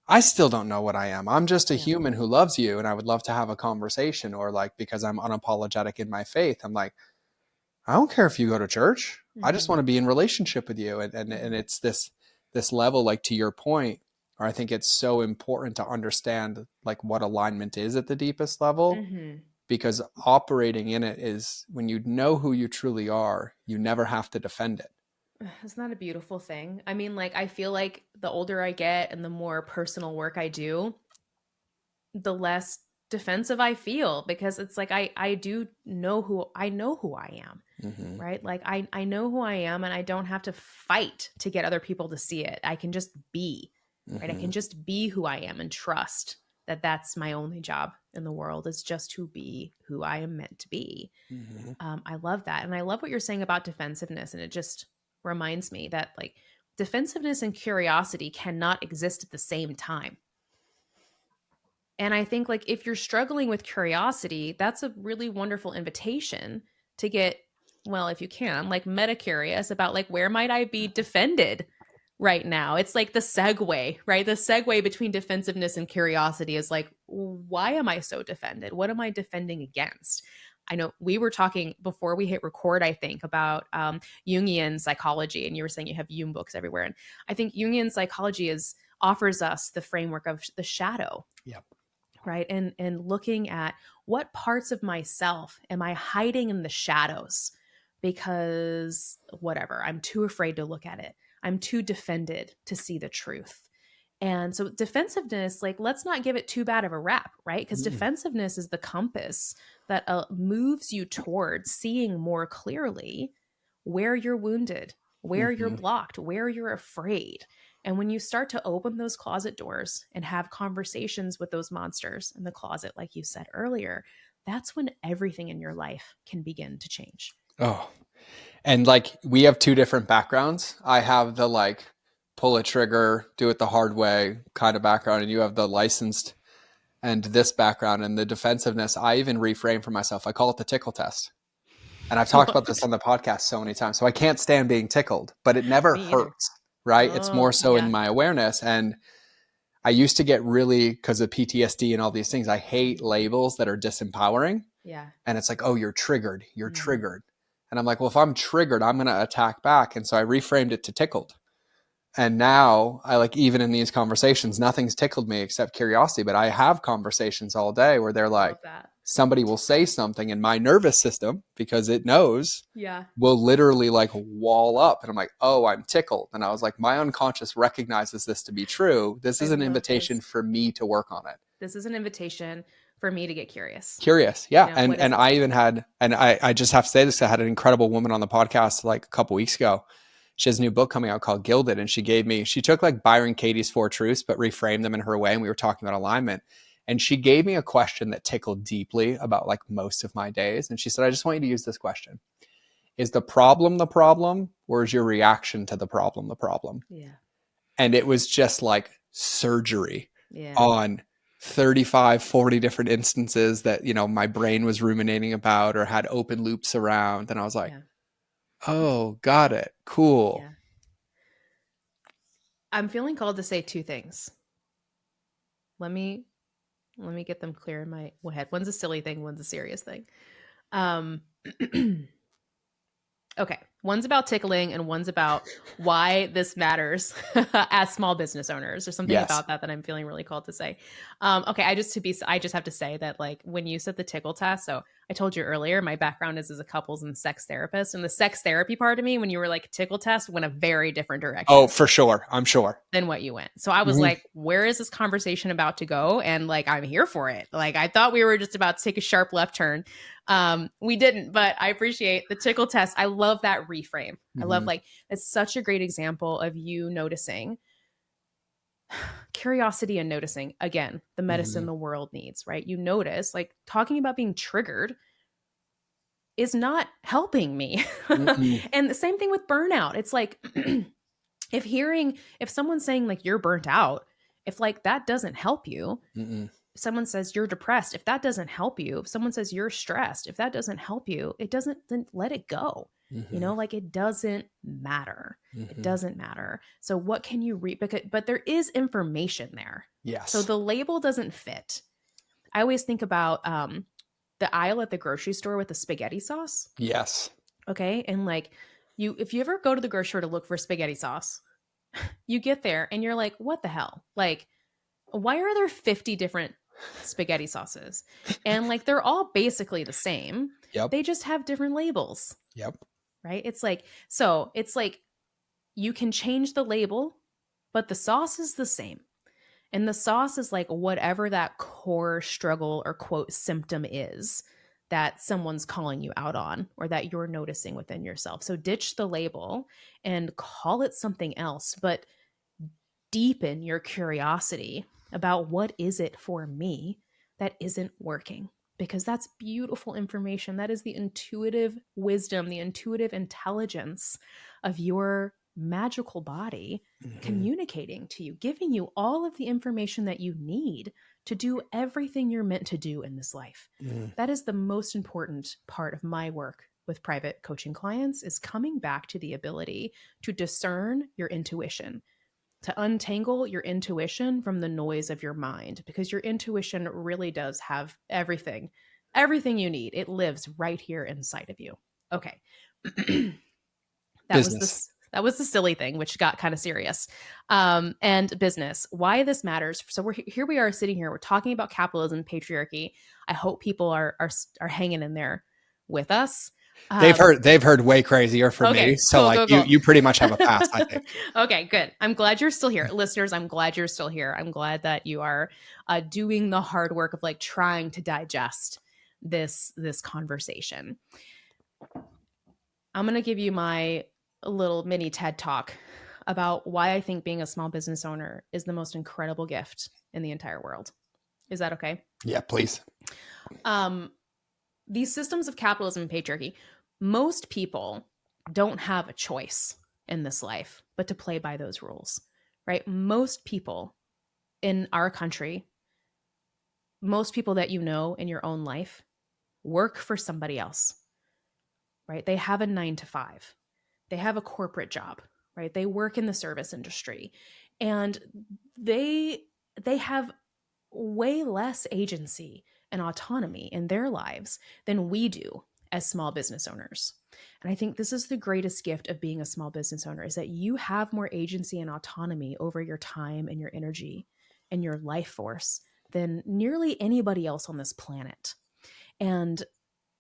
I still don't know what I am. I'm just a Yeah. human who loves you and I would love to have a conversation. Or like, because I'm unapologetic in my faith, I'm like, I don't care if you go to church. I just Mhm. want to be in relationship with you. And Mhm. it's this level, like to your point, or I think it's so important to understand like what alignment is at the deepest level, Mhm. because operating in it is when you know who you truly are, you never have to defend it. Isn't that a beautiful thing? I mean, like, I feel like the older I get and the more personal work I do, the less defensive I feel because it's like I do know who I am, Mm-hmm. right? Like I know who I am and I don't have to fight to get other people to see it. I can just be, right? I Mm-hmm. can just be who I am and trust that that's my only job in the world is just to be who I am meant to be. Mm-hmm. I love that. And I love what you're saying about defensiveness. And it just reminds me that like defensiveness and curiosity cannot exist at the same time. And I think like if you're struggling with curiosity, that's a really wonderful invitation to get, well, if you can, like meta curious about like where might I be defended right now? It's like the segue, right? The segue between defensiveness and curiosity is like, why am I so defended? What am I defending against? I know we were talking before we hit record, I think, about Jungian psychology, and you were saying you have Jung books everywhere. And I think Jungian psychology offers us the framework of the shadow. Yep. Right. And looking at what parts of myself am I hiding in the shadows because whatever, I'm too afraid to look at it. I'm too defended to see the truth. And so defensiveness, like, let's not give it too bad of a rap, right? Because defensiveness is the compass that moves you towards seeing more clearly where you're wounded, where you're blocked, where you're afraid. And when you start to open those closet doors and have conversations with those monsters in the closet, like you said earlier, that's when everything in your life can begin to change. Oh, and like we have two different backgrounds. I have the like pull a trigger, do it the hard way kind of background, and you have the licensed and this background and the defensiveness. I even reframe for myself. I call it the tickle test. And I've talked about this on the podcast so many times. So I can't stand being tickled, but it never Me either. hurts, right? It's Oh, more so in my awareness. And I used to get really, because of PTSD and all these things, I hate labels that are disempowering. yeah. And it's like, oh, you're triggered. You're Mhm. triggered. And I'm like, well, if I'm triggered, I'm going to attack back. And so I reframed it to tickled. And now I like, even in these conversations, nothing's tickled me except curiosity. But I have conversations all day where they're like, Love that. somebody will say something and my nervous system, because it knows, Yeah. will literally like wall up. And I'm like, oh, I'm tickled. And I was like, my unconscious recognizes this to be true. This I is an love invitation this. for me to work on it. This is an invitation for me to get curious. Curious. Yeah. What is And it? I even had, and I just have to say this, I had an incredible woman on the podcast like a couple weeks ago. She has a new book coming out called Gilded. And she took like Byron Katie's 4 truths, but reframed them in her way. And we were talking about alignment. And she gave me a question that tickled deeply about like most of my days. And she said, I just want you to use this question. Is the problem, or is your reaction to the problem? Yeah. And it was just like surgery Yeah. on 35, 40 different instances that, my brain was ruminating about or had open loops around. And I was like, Yeah. oh, got it. Cool. Yeah. I'm feeling called to say 2 things. Let me get them clear in my head. One's a silly thing, one's a serious thing. Okay. One's about tickling and one's about why this matters as small business owners. There's something Yes. about that I'm feeling really called to say. Okay. I just have to say that like when you said the tickle test, so I told you earlier, my background is as a couples and sex therapist, and the sex therapy part of me, when you were like tickle test, went a very different direction. Oh, for sure. I'm sure. Than what you went. So I was like, where is this conversation about to go? And like, I'm here for it. Like, I thought we were just about to take a sharp left turn. We didn't, but I appreciate the tickle test. I love that reframe. I love like, it's such a great example of you noticing curiosity and noticing, again, the medicine the world needs, right? You notice like talking about being triggered is not helping me. And the same thing with burnout. It's like, if someone's saying like you're burnt out, if like that doesn't help you, if someone says you're depressed, if that doesn't help you, if someone says you're stressed, if that doesn't help you, it doesn't, then let it go. Like it doesn't matter. It doesn't matter. So what can you read? But there is information there. Yes. So the label doesn't fit. I always think about the aisle at the grocery store with the spaghetti sauce. Yes. Okay. And like if you ever go to the grocery store to look for spaghetti sauce, you get there and you're like, what the hell? Like, why are there 50 different spaghetti sauces? And like, they're all basically the same. Yep. They just have different labels. Yep. Right. It's like you can change the label, but the sauce is the same. And the sauce is like whatever that core struggle or quote symptom is that someone's calling you out on or that you're noticing within yourself. So ditch the label and call it something else, but deepen your curiosity about what is it for me that isn't working, because that's beautiful information. That is the intuitive wisdom, the intuitive intelligence of your magical body communicating to you, giving you all of the information that you need to do everything you're meant to do in this life. That is the most important part of my work with private coaching clients, is coming back to the ability to discern your intuition, to untangle your intuition from the noise of your mind, because your intuition really does have everything you need. It lives right here inside of you. Okay. Business. That was the silly thing, which got kind of serious. And business, why this matters. So here we are sitting here. We're talking about capitalism, patriarchy. I hope people are hanging in there with us. They've heard way crazier from me. Okay, So cool, like cool, cool. you pretty much have a pass, I think. Okay, good. I'm glad you're still here, listeners. I'm glad you're still here. I'm glad that you are doing the hard work of like trying to digest this conversation. I'm going to give you my little mini TED talk about why I think being a small business owner is the most incredible gift in the entire world. Is that okay? Yeah, please. These systems of capitalism and patriarchy, most people don't have a choice in this life but to play by those rules, right? Most people in our country, most people that you know in your own life, work for somebody else, right? They have a 9 to 5. They have a corporate job, right? They work in the service industry, and they have way less agency and autonomy in their lives than we do as small business owners. And I think this is the greatest gift of being a small business owner, is that you have more agency and autonomy over your time and your energy and your life force than nearly anybody else on this planet. And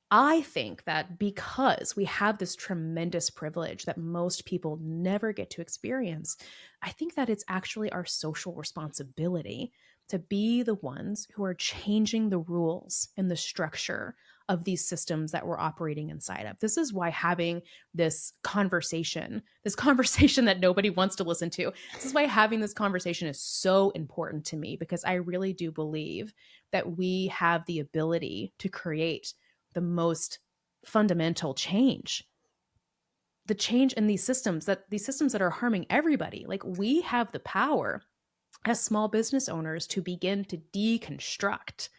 I think that because we have this tremendous privilege that most people never get to experience, I think that it's actually our social responsibility to be the ones who are changing the rules and the structure of these systems that we're operating inside of. This is why having this conversation that nobody wants to listen to, this is why having this conversation is so important to me, because I really do believe that we have the ability to create the most fundamental change, the change in these systems that are harming everybody. Like, we have the power as small business owners to begin to deconstruct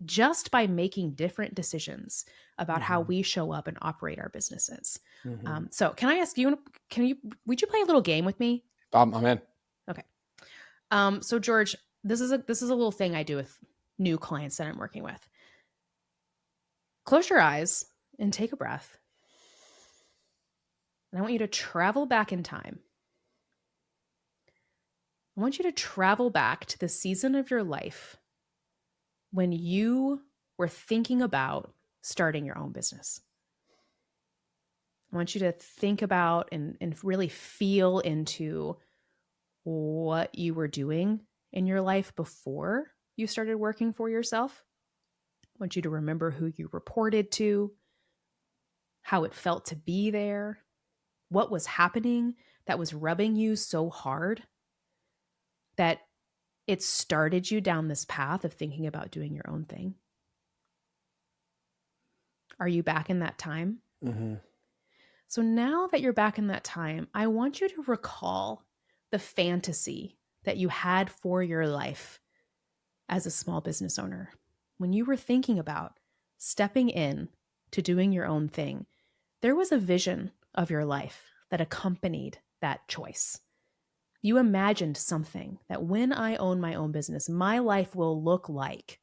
just by making different decisions about how we show up and operate our businesses. So can I ask you, would you play a little game with me? I'm in. Okay. So George, this is a little thing I do with new clients that I'm working with. Close your eyes and take a breath. And I want you to travel back in time. I want you to travel back to the season of your life when you were thinking about starting your own business. I want you to think about and really feel into what you were doing in your life before you started working for yourself. I want you to remember who you reported to, how it felt to be there, what was happening that was rubbing you so hard that it started you down this path of thinking about doing your own thing. Are you back in that time? Mm-hmm. So now that you're back in that time, I want you to recall the fantasy that you had for your life as a small business owner. When you were thinking about stepping in to doing your own thing, there was a vision of your life that accompanied that choice. You imagined something that when I own my own business, my life will look like.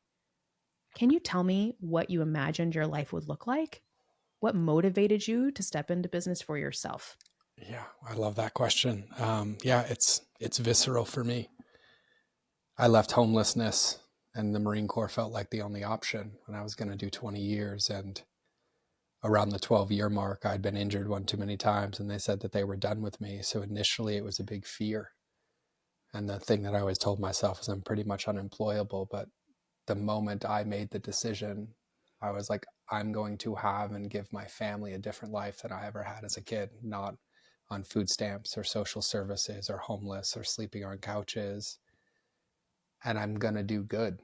Can you tell me what you imagined your life would look like? What motivated you to step into business for yourself? Yeah, I love that question. Yeah, it's visceral for me. I left homelessness, and the Marine Corps felt like the only option when I was going to do 20 years. And around the 12-year mark, I'd been injured one too many times, and they said that they were done with me. So initially it was a big fear. And the thing that I always told myself is I'm pretty much unemployable. But the moment I made the decision, I was like, I'm going to have and give my family a different life than I ever had as a kid, not on food stamps or social services or homeless or sleeping on couches. And I'm going to do good.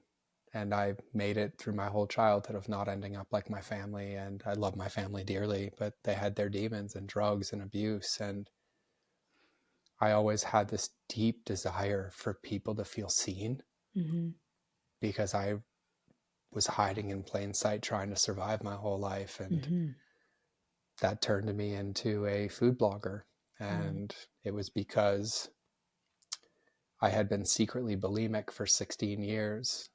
And I made it through my whole childhood of not ending up like my family. And I love my family dearly, but they had their demons and drugs and abuse. And I always had this deep desire for people to feel seen. Mm-hmm. because I was hiding in plain sight trying to survive my whole life. And that turned me into a food blogger. And it was because I had been secretly bulimic for 16 years.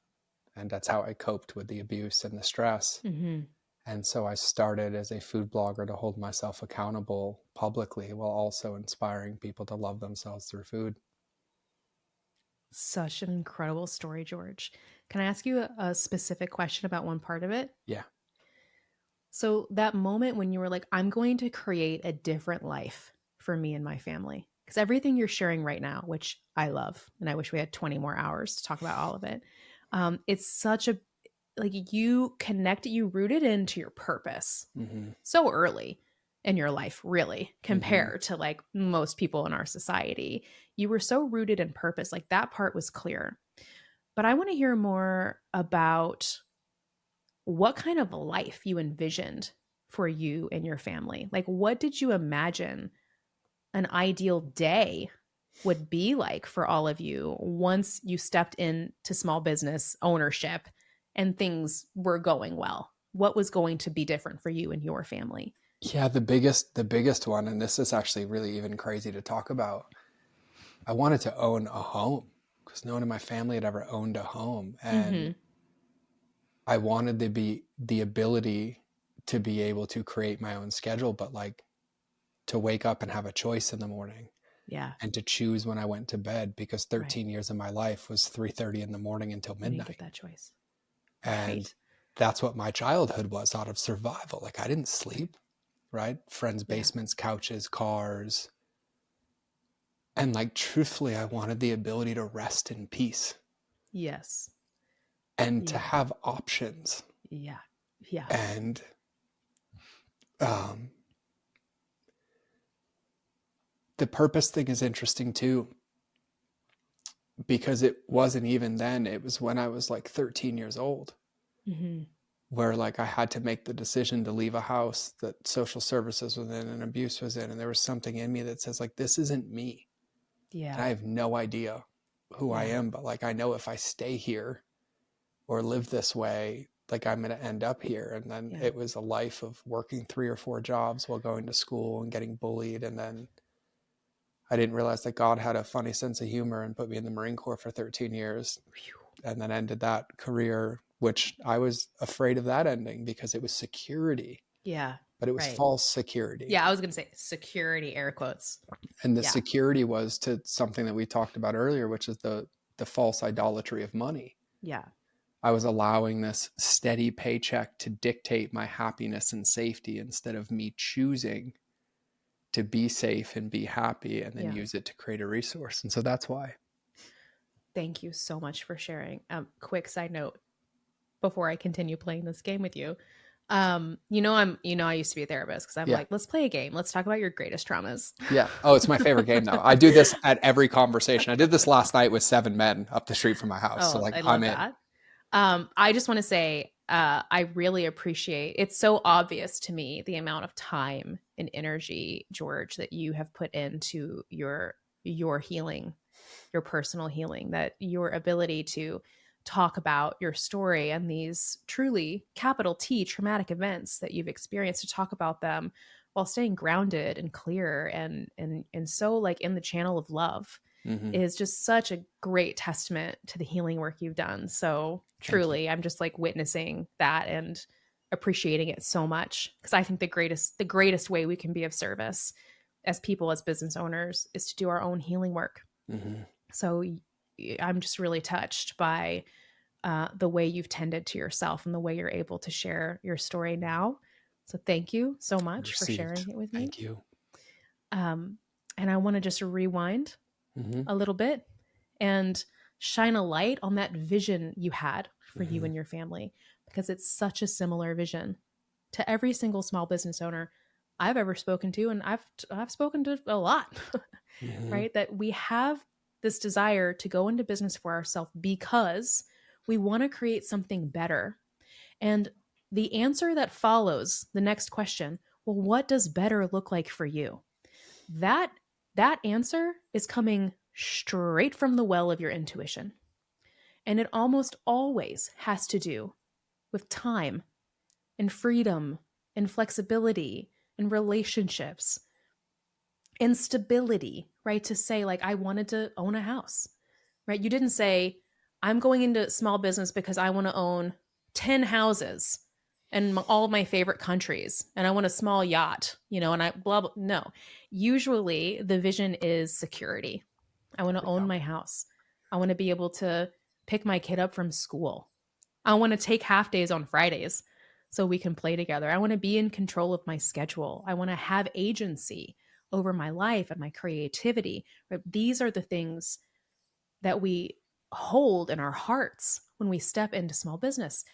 And that's how I coped with the abuse and the stress. And so I started as a food blogger to hold myself accountable publicly while also inspiring people to love themselves through food. Such an incredible story, George. Can I ask you a specific question about one part of it? Yeah. So, that moment when you were like, I'm going to create a different life for me and my family, because everything you're sharing right now, which I love, and I wish we had 20 more hours to talk about all of it, it's such a, like, you connected, you rooted into your purpose so early in your life, really, compared to like most people in our society. You were so rooted in purpose. Like, that part was clear. But I want to hear more about what kind of life you envisioned for you and your family. Like, what did you imagine an ideal day would be like for all of you once you stepped into small business ownership and things were going well? What was going to be different for you and your family? Yeah, the biggest one, and this is actually really even crazy to talk about. I wanted to own a home because no one in my family had ever owned a home. And I wanted the ability to be able to create my own schedule, but like to wake up and have a choice in the morning Yeah. and to choose when I went to bed, because Right. 13 years of my life was 3:30 in the morning until You didn't get midnight. that choice. And Right. that's what my childhood was, out of survival. Like I didn't sleep, right? Friends' Yeah. basements, couches, cars. And like truthfully, I wanted the ability to rest in peace Yes. and to Yeah. have options. Yeah. Yeah. And um, the purpose thing is interesting too, because it wasn't even then. It was when I was like 13 years old, where like I had to make the decision to leave a house that social services was in and abuse was in. And there was something in me that says like, this isn't me. And Yeah. I have no idea who I Yeah. am, but like, I know if I stay here or live this way, like I'm going to end up here. And then Yeah. it was a life of working 3 or 4 jobs while going to school and getting bullied. And then I didn't realize that God had a funny sense of humor and put me in the Marine Corps for 13 years and then ended that career, which I was afraid of that ending because it was security, Yeah. but it was Right. false security. Yeah. I was going to say security, air quotes. And the Yeah. security was to something that we talked about earlier, which is the false idolatry of money. Yeah. I was allowing this steady paycheck to dictate my happiness and safety instead of me choosing to be safe and be happy and then Yeah. use it to create a resource. And so that's why. Thank you so much for sharing. Quick side note before I continue playing this game with you. I used to be a therapist because I'm Yeah. like, let's play a game. Let's talk about your greatest traumas. Yeah. Oh, it's my favorite game now. I do this at every conversation. I did this last night with 7 men up the street from my house. So Oh, like I I'm love in. that. I just want to say, I really appreciate, it's so obvious to me the amount of time and energy, George, that you have put into your healing, your personal healing, that your ability to talk about your story and these truly capital T traumatic events that you've experienced, to talk about them while staying grounded and clear and so like in the channel of love, is just such a great testament to the healing work you've done. So truly, I'm just like witnessing that and appreciating it so much, because I think the greatest way we can be of service as people, as business owners, is to do our own healing work. So I'm just really touched by the way you've tended to yourself and the way you're able to share your story now. So thank you so much for Received. sharing it with me. Thank you. Um, and I want to just rewind a little bit and shine a light on that vision you had for you and your family, because it's such a similar vision to every single small business owner I've ever spoken to, and I've spoken to a lot. Right? That we have this desire to go into business for ourselves because we want to create something better. And the answer that follows the next question, well, what does better look like for you? That that answer is coming straight from the well of your intuition. And it almost always has to do with time and freedom and flexibility and relationships and stability, right? To say, like, I wanted to own a house, right? You didn't say, I'm going into small business because I want to own 10 houses in all of my favorite countries and I want a small yacht, and I blah, blah. No. Usually the vision is security. I want to own my house. I want to be able to pick my kid up from school. I want to take half days on Fridays so we can play together. I want to be in control of my schedule. I want to have agency over my life and my creativity. Right? These are the things that we hold in our hearts when we step into small business.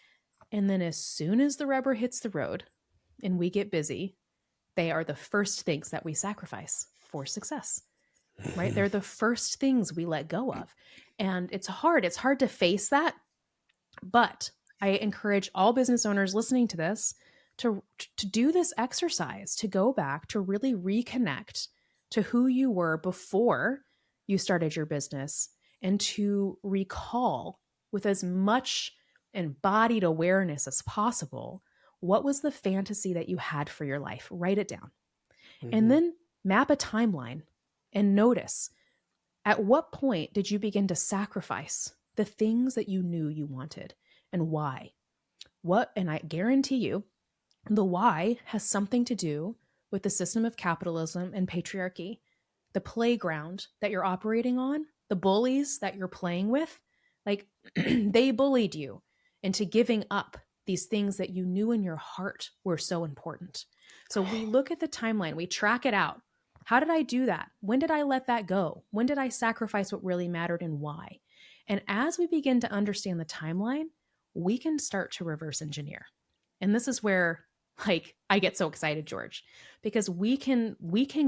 And then as soon as the rubber hits the road and we get busy, they are the first things that we sacrifice for success, right? They're the first things we let go of. And it's hard. It's hard to face that. But I encourage all business owners listening to this to do this exercise, to go back, to really reconnect to who you were before you started your business, and to recall with as much embodied awareness as possible what was the fantasy that you had for your life. Write it down. And then map a timeline and notice, at what point did you begin to sacrifice the things that you knew you wanted, and why? And I guarantee you, the why has something to do with the system of capitalism and patriarchy, the playground that you're operating on, the bullies that you're playing with. Like, they bullied you into giving up these things that you knew in your heart were so important. So we look at the timeline, we track it out. How did I do that? When did I let that go? When did I sacrifice what really mattered, and why? And as we begin to understand the timeline, we can start to reverse engineer. And this is where, like, I get so excited, George, because we can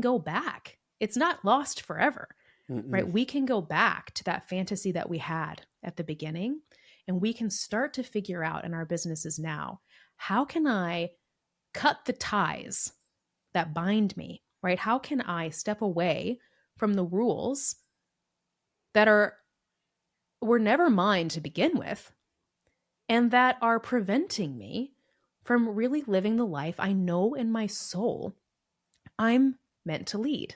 go back. It's not lost forever, right? We can go back to that fantasy that we had at the beginning, and we can start to figure out in our businesses now, how can I cut the ties that bind me, right? How can I step away from the rules that were never mine to begin with, and that are preventing me from really living the life I know in my soul I'm meant to lead?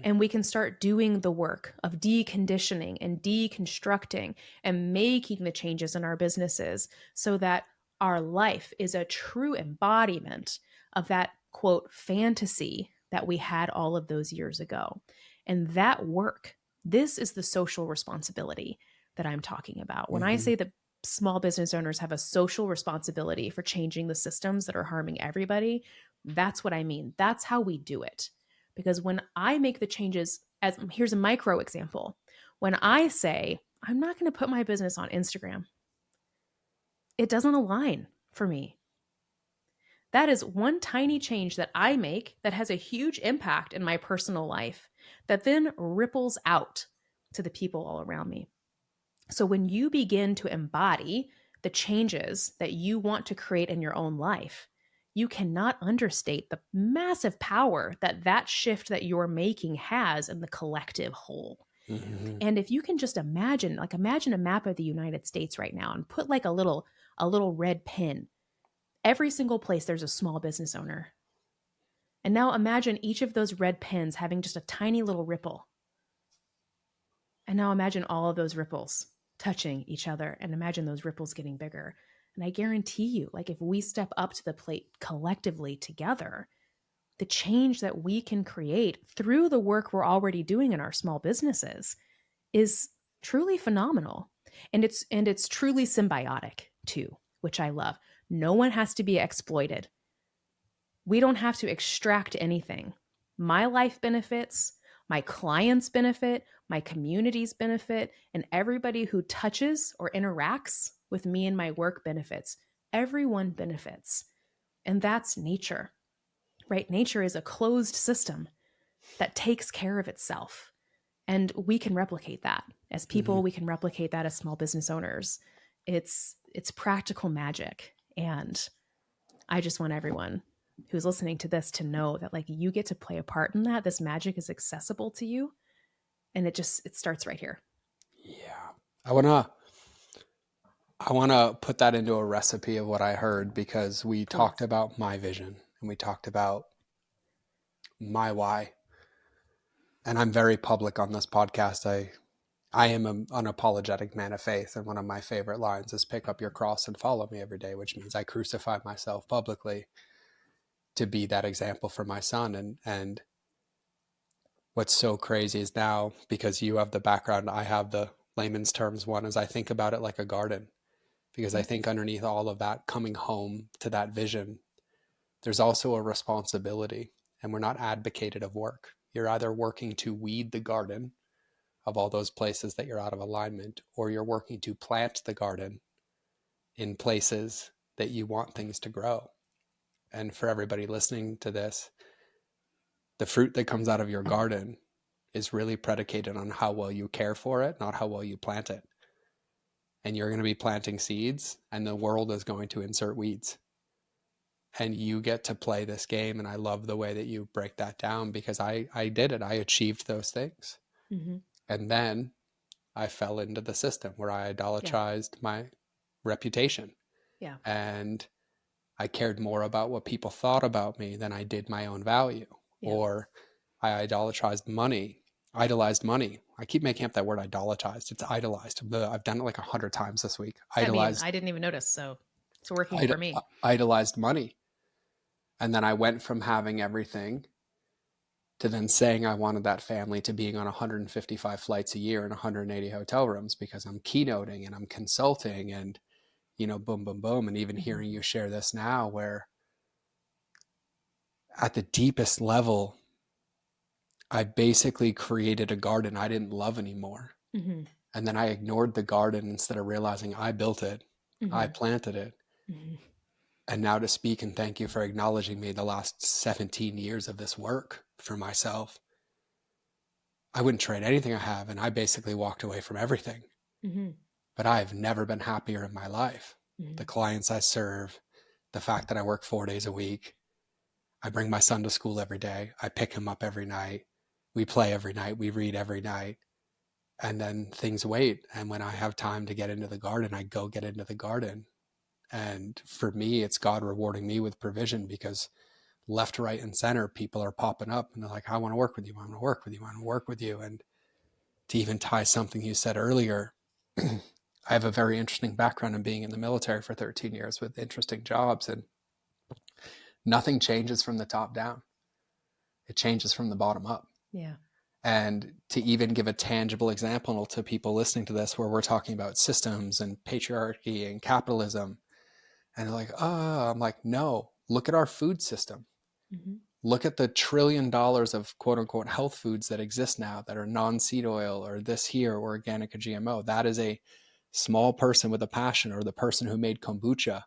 And we can start doing the work of deconditioning and deconstructing and making the changes in our businesses so that our life is a true embodiment of that, quote, fantasy that we had all of those years ago. And that work, this is the social responsibility that I'm talking about. When I say that small business owners have a social responsibility for changing the systems that are harming everybody, that's what I mean. That's how we do it. Because when I make the changes, as here's a micro example, when I say, I'm not going to put my business on Instagram, it doesn't align for me. That is one tiny change that I make that has a huge impact in my personal life that then ripples out to the people all around me. So when you begin to embody the changes that you want to create in your own life, you cannot understate the massive power that that shift that you're making has in the collective whole. And if you can just imagine a map of the United States right now and put like a little red pin. Every single place there's a small business owner. And now imagine each of those red pins having just a tiny little ripple. And now imagine all of those ripples touching each other, and imagine those ripples getting bigger. And I guarantee you, like, if we step up to the plate collectively together, the change that we can create through the work we're already doing in our small businesses is truly phenomenal. And it's truly symbiotic too, which I love. No one has to be exploited. We don't have to extract anything. My life benefits, my clients benefit, my communities benefit, and everybody who touches or interacts with me and my work benefits. Everyone benefits. And that's nature, right? Nature is a closed system that takes care of itself. And we can replicate that as people. We can replicate that as small business owners. It's practical magic. And I just want everyone who's listening to this to know that, like, you get to play a part in that. This magic is accessible to you. And it starts right here. Yeah. I want to I want to put that into a recipe of what I heard, because we talked Please. about my vision and we talked about my why. And I'm very public on this podcast. I am an unapologetic man of faith. And one of my favorite lines is pick up your cross and follow me every day, which means I crucify myself publicly to be that example for my son. And what's so crazy is now, because you have the background, I have the layman's terms one, is I think about it like a garden, because I Mhm. think underneath all of that, coming home to that vision, there's also a responsibility. And we're not advocated of work. You're either working to weed the garden of all those places that you're out of alignment, or you're working to plant the garden in places that you want things to grow. And for everybody listening to this, the fruit that comes out of your garden is really predicated on how well you care for it, not how well you plant it. And you're going to be planting seeds, and the world is going to insert weeds. And you get to play this game. And I love the way that you break that down, because I did it. I achieved those things. Mm-hmm. And then I fell into the system where I Yeah. idolatrized my reputation. Yeah. And I cared more about what people thought about me than I did my own value. Yeah. Or I idolized money. I keep making up that word idolatrized. It's idolized. I've done it like 100 times this week. I mean, I didn't even notice, so it's working for me. Idolized money. And then I went from having everything to then saying I wanted that family to being on 155 flights a year and 180 hotel rooms, because I'm keynoting and I'm consulting and, boom, boom, boom. And even hearing you share this now, where at the deepest level, I basically created a garden I didn't love anymore. Mm-hmm. And then I ignored the garden instead of realizing I built it, I Mm-hmm. planted it. Mm-hmm. And now to speak and thank you for acknowledging me the last 17 years of this work for myself. I wouldn't trade anything I have. And I basically walked away from everything. Mm-hmm. But I've never been happier in my life. Mm-hmm. The clients I serve, the fact that I work 4 days a week, I bring my son to school every day, I pick him up every night, we play every night, we read every night, and then things wait. And when I have time to get into the garden, I go get into the garden. And for me, it's God rewarding me with provision, because left, right, and center, people are popping up and they're like, I want to work with you. I want to work with you. I want to work with you. And to even tie something you said earlier, I have a very interesting background in being in the military for 13 years with interesting jobs, and nothing changes from the top down. It changes from the bottom up. Yeah. And to even give a tangible example to people listening to this, where we're talking about systems and patriarchy and capitalism, and they're like, oh, I'm like, no, look at our food system. Mm-hmm. Look at the $1 trillion of quote unquote health foods that exist now that are non-seed oil or this here or organic or GMO. That is a small person with a passion, or the person who made kombucha.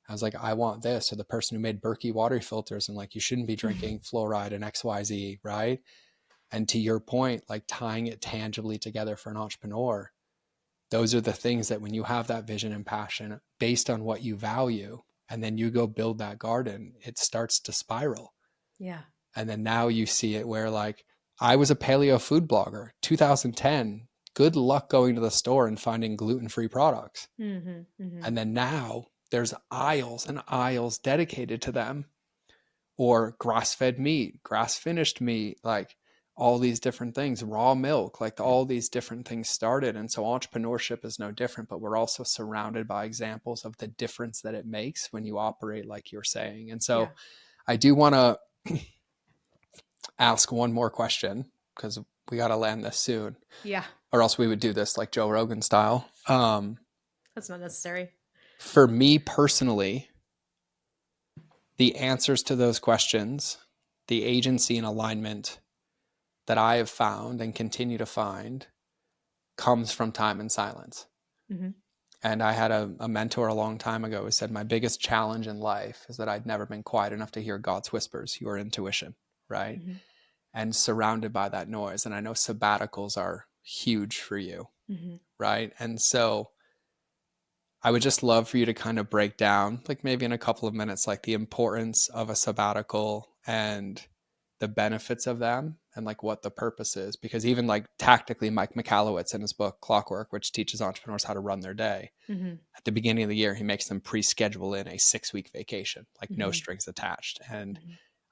I was like, I want this. Or the person who made Berkey water filters and like, you shouldn't be drinking fluoride and XYZ, right? And to your point, like tying it tangibly together for an entrepreneur, those are the things that when you have that vision and passion based on what you value, and then you go build that garden, it starts to spiral. Yeah. And then now you see it where, like, I was a paleo food blogger, 2010. Good luck going to the store and finding gluten-free products. Mm-hmm. Mm-hmm. And then now there's aisles and aisles dedicated to them, or grass-fed meat, grass-finished meat, like all these different things, raw milk, like all these different things started. And so entrepreneurship is no different, but we're also surrounded by examples of the difference that it makes when you operate like you're saying. And so Yeah. I do want to ask one more question, because we got to land this soon, Yeah. or else we would do this like Joe Rogan style. That's not necessary. For me personally, the answers to those questions, the agency and alignment that I have found and continue to find, comes from time and silence. Mm-hmm. And I had a mentor a long time ago who said, my biggest challenge in life is that I'd never been quiet enough to hear God's whispers, your intuition, right? Mm-hmm. And surrounded by that noise. And I know sabbaticals are huge for you, Mm-hmm. right? And so I would just love for you to kind of break down, like maybe in a couple of minutes, like the importance of a sabbatical and the benefits of them and like what the purpose is. Because even like tactically, Mike Michalowicz in his book Clockwork, which teaches entrepreneurs how to run their day, at the beginning of the year, he makes them pre-schedule in a 6-week vacation, like no strings attached. And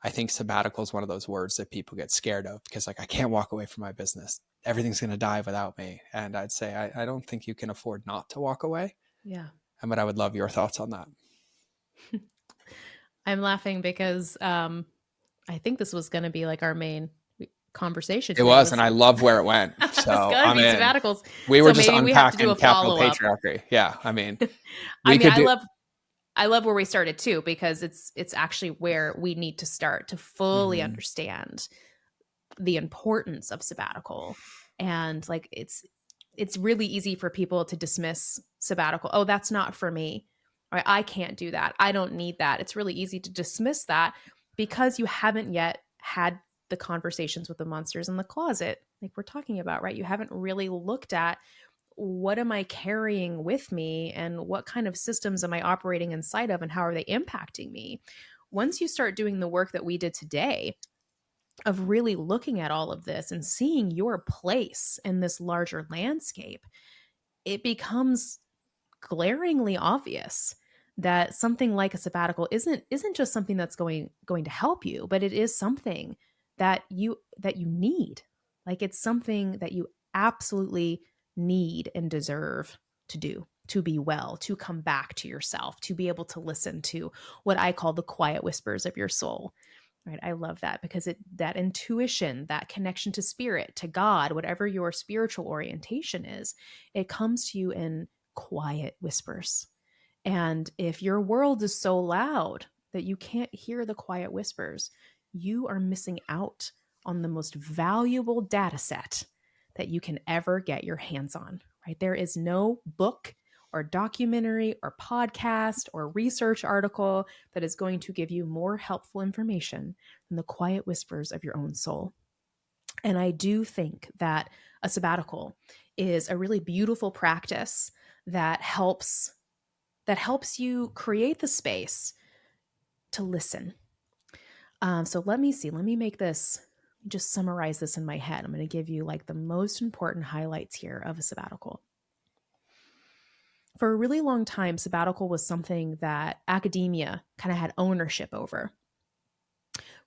I think sabbatical is one of those words that people get scared of because like, I can't walk away from my business. Everything's going to die without me. And I'd say, I don't think you can afford not to walk away. Yeah. But I would love your thoughts on that. I'm laughing because I think this was going to be like our main conversation It today. was, and I love where it went. It's So going to I'm be in. sabbaticals. We were So just maybe we have to do unpacking a capital follow-up. patriarchy. Yeah. I mean, I we mean, could do. I love where we started too, because it's actually where we need to start to fully understand the importance of sabbatical. And like it's really easy for people to dismiss sabbatical. Oh, that's not for me. Right? I can't do that. I don't need that. It's really easy to dismiss that because you haven't yet had the conversations with the monsters in the closet, like we're talking about, right? You haven't really looked at what am I carrying with me and what kind of systems am I operating inside of and how are they impacting me? Once you start doing the work that we did today of really looking at all of this and seeing your place in this larger landscape, it becomes glaringly obvious that something like a sabbatical isn't just something that's going to help you, but it is something that you need. Like it's something that you absolutely need and deserve to do, to be well, to come back to yourself, to be able to listen to what I call the quiet whispers of your soul. Right? I love that because that intuition, that connection to spirit, to God, whatever your spiritual orientation is, it comes to you in quiet whispers. And if your world is so loud that you can't hear the quiet whispers, you are missing out on the most valuable data set that you can ever get your hands on, right? There is no book or documentary or podcast or research article that is going to give you more helpful information than the quiet whispers of your own soul. And I do think that a sabbatical is a really beautiful practice that helps you create the space to listen. So let me see. Let me make this, just summarize this in my head. I'm going to give you like the most important highlights here of a sabbatical. For a really long time, sabbatical was something that academia kind of had ownership over,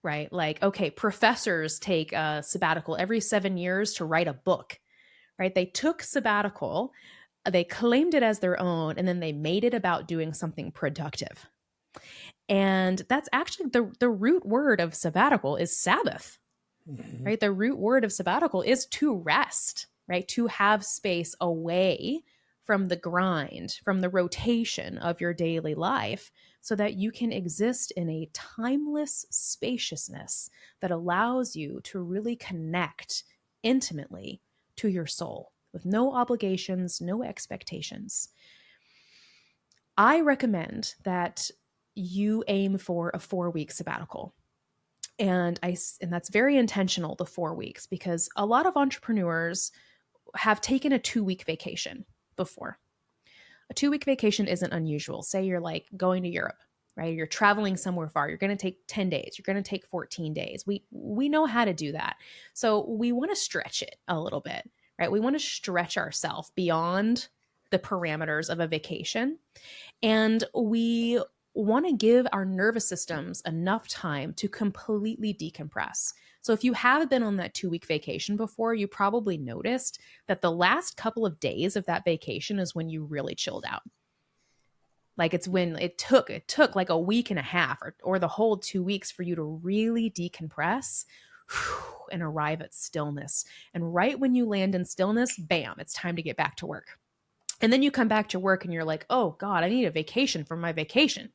right? Like, okay, professors take a sabbatical every 7 years to write a book, right? They took sabbatical, they claimed it as their own, and then they made it about doing something productive. And that's actually the root word of sabbatical is Sabbath, right? The root word of sabbatical is to rest, right? To have space away from the grind, from the rotation of your daily life, so that you can exist in a timeless spaciousness that allows you to really connect intimately to your soul with no obligations, no expectations. I recommend that you aim for a 4-week sabbatical. And that's very intentional, the 4 weeks, because a lot of entrepreneurs have taken a 2-week vacation before. A 2-week vacation isn't unusual. Say you're like going to Europe, right? You're traveling somewhere far. You're going to take 10 days. You're going to take 14 days. We know how to do that. So we want to stretch it a little bit, right? We want to stretch ourselves beyond the parameters of a vacation. And we want to give our nervous systems enough time to completely decompress. So if you have been on that 2-week vacation before, you probably noticed that the last couple of days of that vacation is when you really chilled out. Like it's when it took like a week and a half or the whole 2 weeks for you to really decompress and arrive at stillness. And right when you land in stillness, bam, it's time to get back to work. And then you come back to work and you're like, oh God, I need a vacation from my vacation.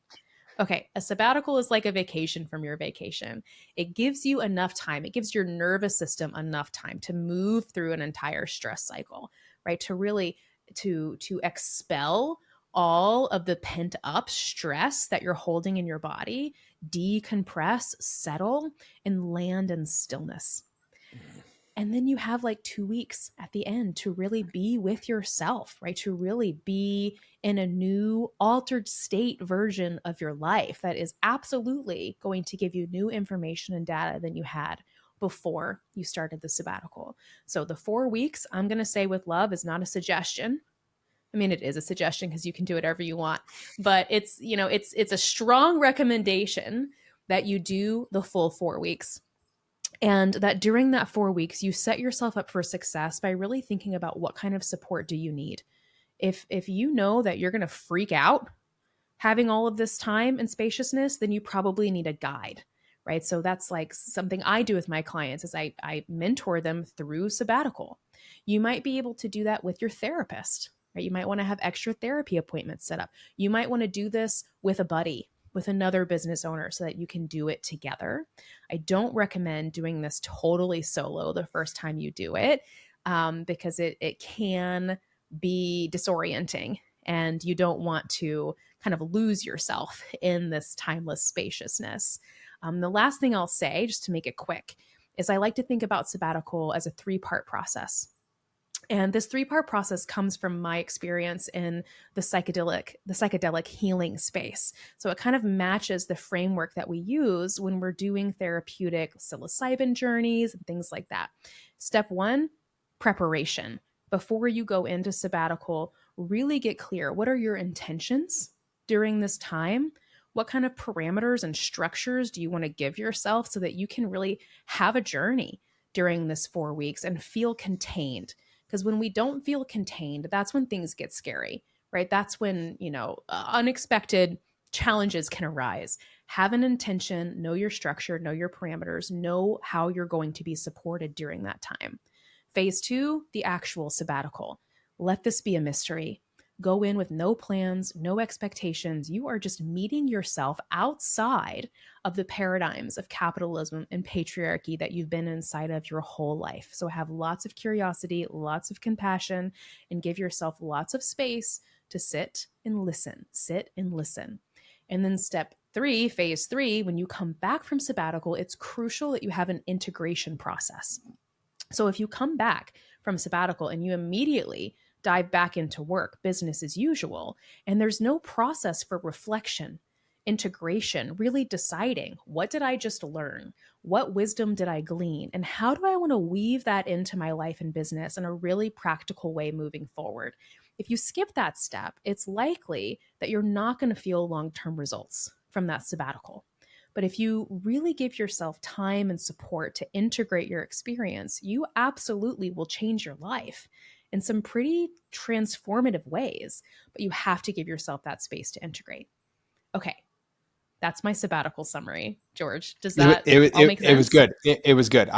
Okay, a sabbatical is like a vacation from your vacation. It gives you enough time. It gives your nervous system enough time to move through an entire stress cycle, right? To really to expel all of the pent up stress that you're holding in your body, decompress, settle, and land in stillness. And then you have like 2 weeks at the end to really be with yourself, right? To really be in a new, altered state version of your life that is absolutely going to give you new information and data than you had before you started the sabbatical. So the 4 weeks, I'm going to say with love, is not a suggestion. I mean, it is a suggestion because you can do whatever you want, but it's a strong recommendation that you do the full 4 weeks, and that during that 4 weeks you set yourself up for success by really thinking about what kind of support do you need. If you know that you're going to freak out having all of this time and spaciousness, then you probably need a guide, right? So that's like something I do with my clients is I mentor them through sabbatical. You might be able to do that with your therapist, right? You might want to have extra therapy appointments set up. You might want to do this with a buddy, with another business owner so that you can do it together. I don't recommend doing this totally solo the first time you do it, because it can be disorienting and you don't want to kind of lose yourself in this timeless spaciousness. The last thing I'll say, just to make it quick, is I like to think about sabbatical as a 3-part process. And this 3-part process comes from my experience in the psychedelic healing space. So it kind of matches the framework that we use when we're doing therapeutic psilocybin journeys and things like that. Step 1, preparation. Before you go into sabbatical, really get clear. What are your intentions during this time? What kind of parameters and structures do you want to give yourself so that you can really have a journey during this 4 weeks and feel contained? Because when we don't feel contained, that's when things get scary, right? That's when, unexpected challenges can arise. Have an intention, know your structure, know your parameters, know how you're going to be supported during that time. Phase 2, the actual sabbatical. Let this be a mystery. Go in with no plans, no expectations. You are just meeting yourself outside of the paradigms of capitalism and patriarchy that you've been inside of your whole life. So have lots of curiosity, lots of compassion, and give yourself lots of space to sit and listen. Sit and listen. And then step 3, phase 3, when you come back from sabbatical, it's crucial that you have an integration process. So if you come back from sabbatical and you immediately dive back into work, business as usual, and there's no process for reflection, integration, really deciding what did I just learn? What wisdom did I glean? And how do I want to weave that into my life and business in a really practical way moving forward? If you skip that step, it's likely that you're not going to feel long-term results from that sabbatical. But if you really give yourself time and support to integrate your experience, you absolutely will change your life in some pretty transformative ways. But you have to give yourself that space to integrate. Okay, that's my sabbatical summary. George, does that all make It was sense? good. It was good.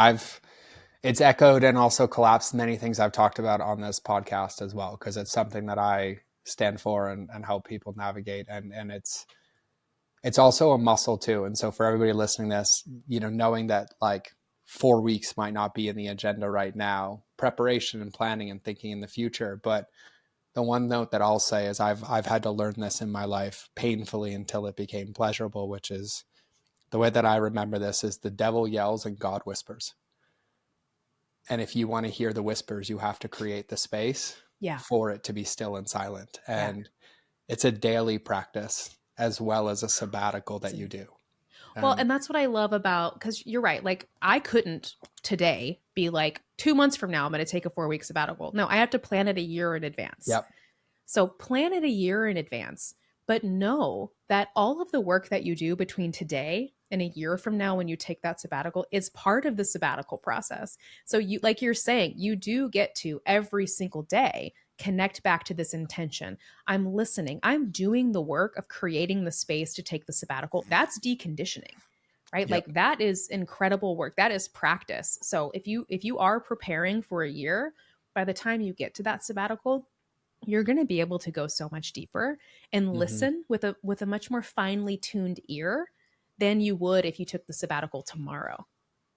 It's echoed and also collapsed many things I've talked about on this podcast as well, because it's something that I stand for and help people navigate. And it's also a muscle too. And so for everybody listening to this, knowing that like 4 weeks might not be in the agenda right now, preparation and planning and thinking in the future. But the one note that I'll say is I've had to learn this in my life painfully until it became pleasurable, which is the way that I remember this is the devil yells and God whispers. And if you want to hear the whispers, you have to create the space Yeah. for it to be still and silent. Yeah. And it's a daily practice as well as a sabbatical that you do. Well, and that's what I love about, because you're right. Like, I couldn't today be like, 2 months from now, I'm going to take a 4 week sabbatical. No, I have to plan it a year in advance. Yep. So plan it a year in advance, but know that all of the work that you do between today and a year from now when you take that sabbatical is part of the sabbatical process. So you, like you're saying, you do get to every single day connect back to this intention. I'm listening. I'm doing the work of creating the space to take the sabbatical. That's deconditioning, right? Yep. Like that is incredible work. That is practice. So if you are preparing for a year, by the time you get to that sabbatical, you're going to be able to go so much deeper and listen with a much more finely tuned ear than you would if you took the sabbatical tomorrow.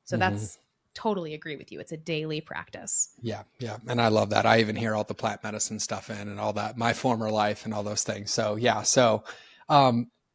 So that's totally agree with you. It's a daily practice. Yeah. Yeah. And I love that. I even hear all the plant medicine stuff in and all that, my former life and all those things. So yeah. So,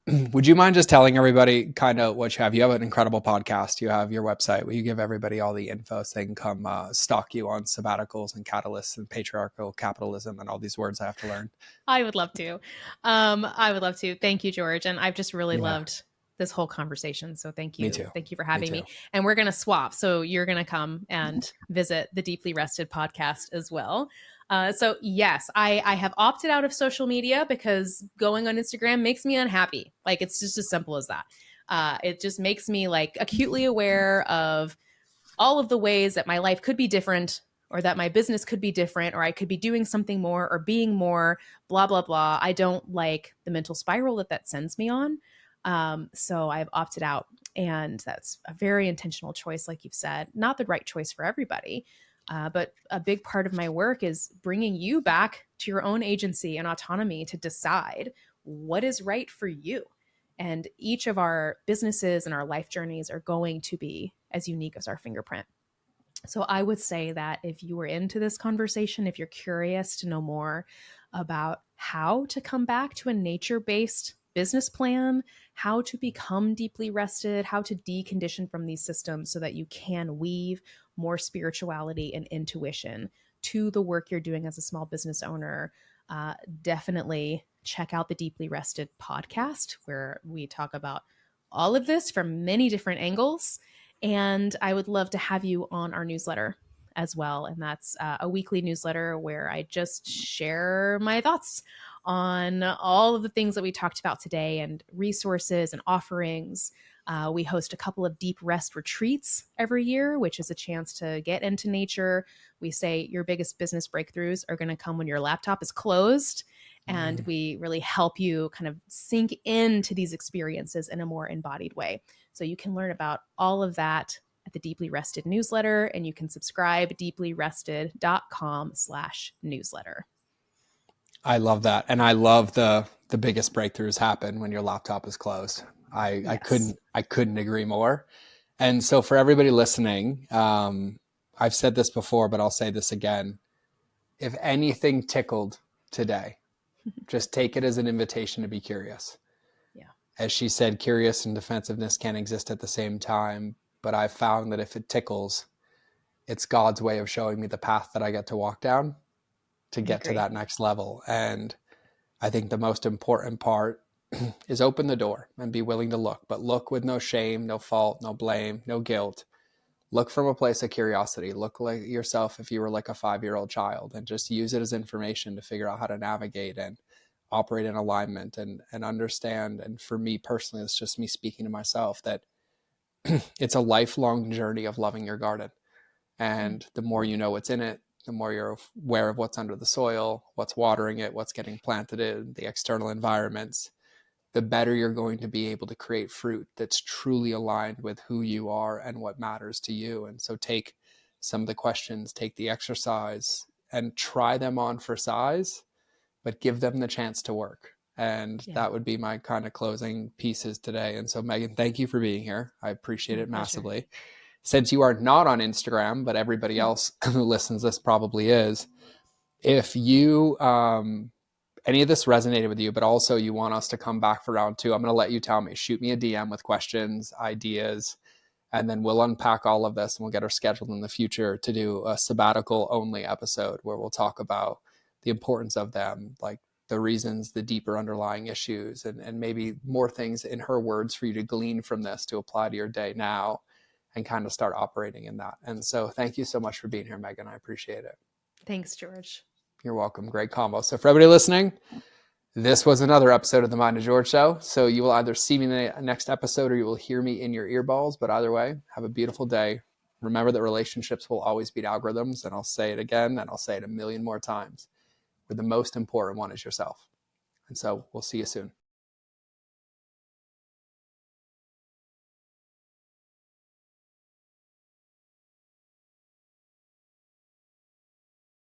Would you mind just telling everybody kind of what you have? You have an incredible podcast. You have your website. Will you give everybody all the info so they can come stalk you on sabbaticals and catalysts and patriarchal capitalism and all these words I have to learn? I would love to. I would love to. Thank you, George. And I've just really Yeah, loved this whole conversation. So thank me you. too. Thank you for Me having too. me. And we're going to swap. So you're going to come and visit the Deeply Rested podcast as well. So yes, I have opted out of social media because going on Instagram makes me unhappy. Like it's just as simple as that. It just makes me like acutely aware of all of the ways that my life could be different or that my business could be different or I could be doing something more or being more, blah, blah, blah. I don't like the mental spiral that sends me on. So I've opted out. And that's a very intentional choice, like you've said, not the right choice for everybody. But a big part of my work is bringing you back to your own agency and autonomy to decide what is right for you. And each of our businesses and our life journeys are going to be as unique as our fingerprint. So I would say that if you were into this conversation, if you're curious to know more about how to come back to a nature based business plan, how to become deeply rested, how to decondition from these systems so that you can weave more spirituality and intuition to the work you're doing as a small business owner, definitely check out the Deeply Rested podcast, where we talk about all of this from many different angles. And I would love to have you on our newsletter as well. And that's a weekly newsletter where I just share my thoughts on all of the things that we talked about today and resources and offerings. We host a couple of deep rest retreats every year, which is a chance to get into nature. We say your biggest business breakthroughs are going to come when your laptop is closed. And we really help you kind of sink into these experiences in a more embodied way. So you can learn about all of that at the Deeply Rested newsletter, and you can subscribe deeplyrested.com/newsletter. I love that. And I love the biggest breakthroughs happen when your laptop is closed. Yes. I couldn't agree more. And so for everybody listening, I've said this before, but I'll say this again. If anything tickled today, just take it as an invitation to be curious. Yeah. As she said, curious and defensiveness can't exist at the same time. But I've found that if it tickles, it's God's way of showing me the path that I get to walk down to I get to agree. that next level. And I think the most important part is open the door and be willing to look, but look with no shame, no fault, no blame, no guilt. Look from a place of curiosity. Look like yourself if you were like a 5-year-old child and just use it as information to figure out how to navigate and operate in alignment and understand. And for me personally, it's just me speaking to myself that it's a lifelong journey of loving your garden. And the more you know what's in it, the more you're aware of what's under the soil, what's watering it, what's getting planted in, the external environments, the better you're going to be able to create fruit that's truly aligned with who you are and what matters to you. And so take some of the questions, take the exercise and try them on for size, but give them the chance to work. And Yeah. that would be my kind of closing pieces today. And so, Megan, thank you for being here. I appreciate My it pleasure. massively. Since you are not on Instagram, but everybody else who listens this probably is, if you any of this resonated with you, but also you want us to come back for round two, I'm going to let you tell me. Shoot me a DM with questions, ideas, and then we'll unpack all of this and we'll get her scheduled in the future to do a sabbatical only episode where we'll talk about the importance of them, like the reasons, the deeper underlying issues, and maybe more things in her words for you to glean from this to apply to your day now and kind of start operating in that. And so thank you so much for being here, Megan. I appreciate it. Thanks, George. You're welcome. Great combo. So for everybody listening, this was another episode of the Mind of George Show. So you will either see me in the next episode or you will hear me in your earballs. But either way, have a beautiful day. Remember that relationships will always beat algorithms. And I'll say it again, and I'll say it a million more times. But the most important one is yourself. And so we'll see you soon.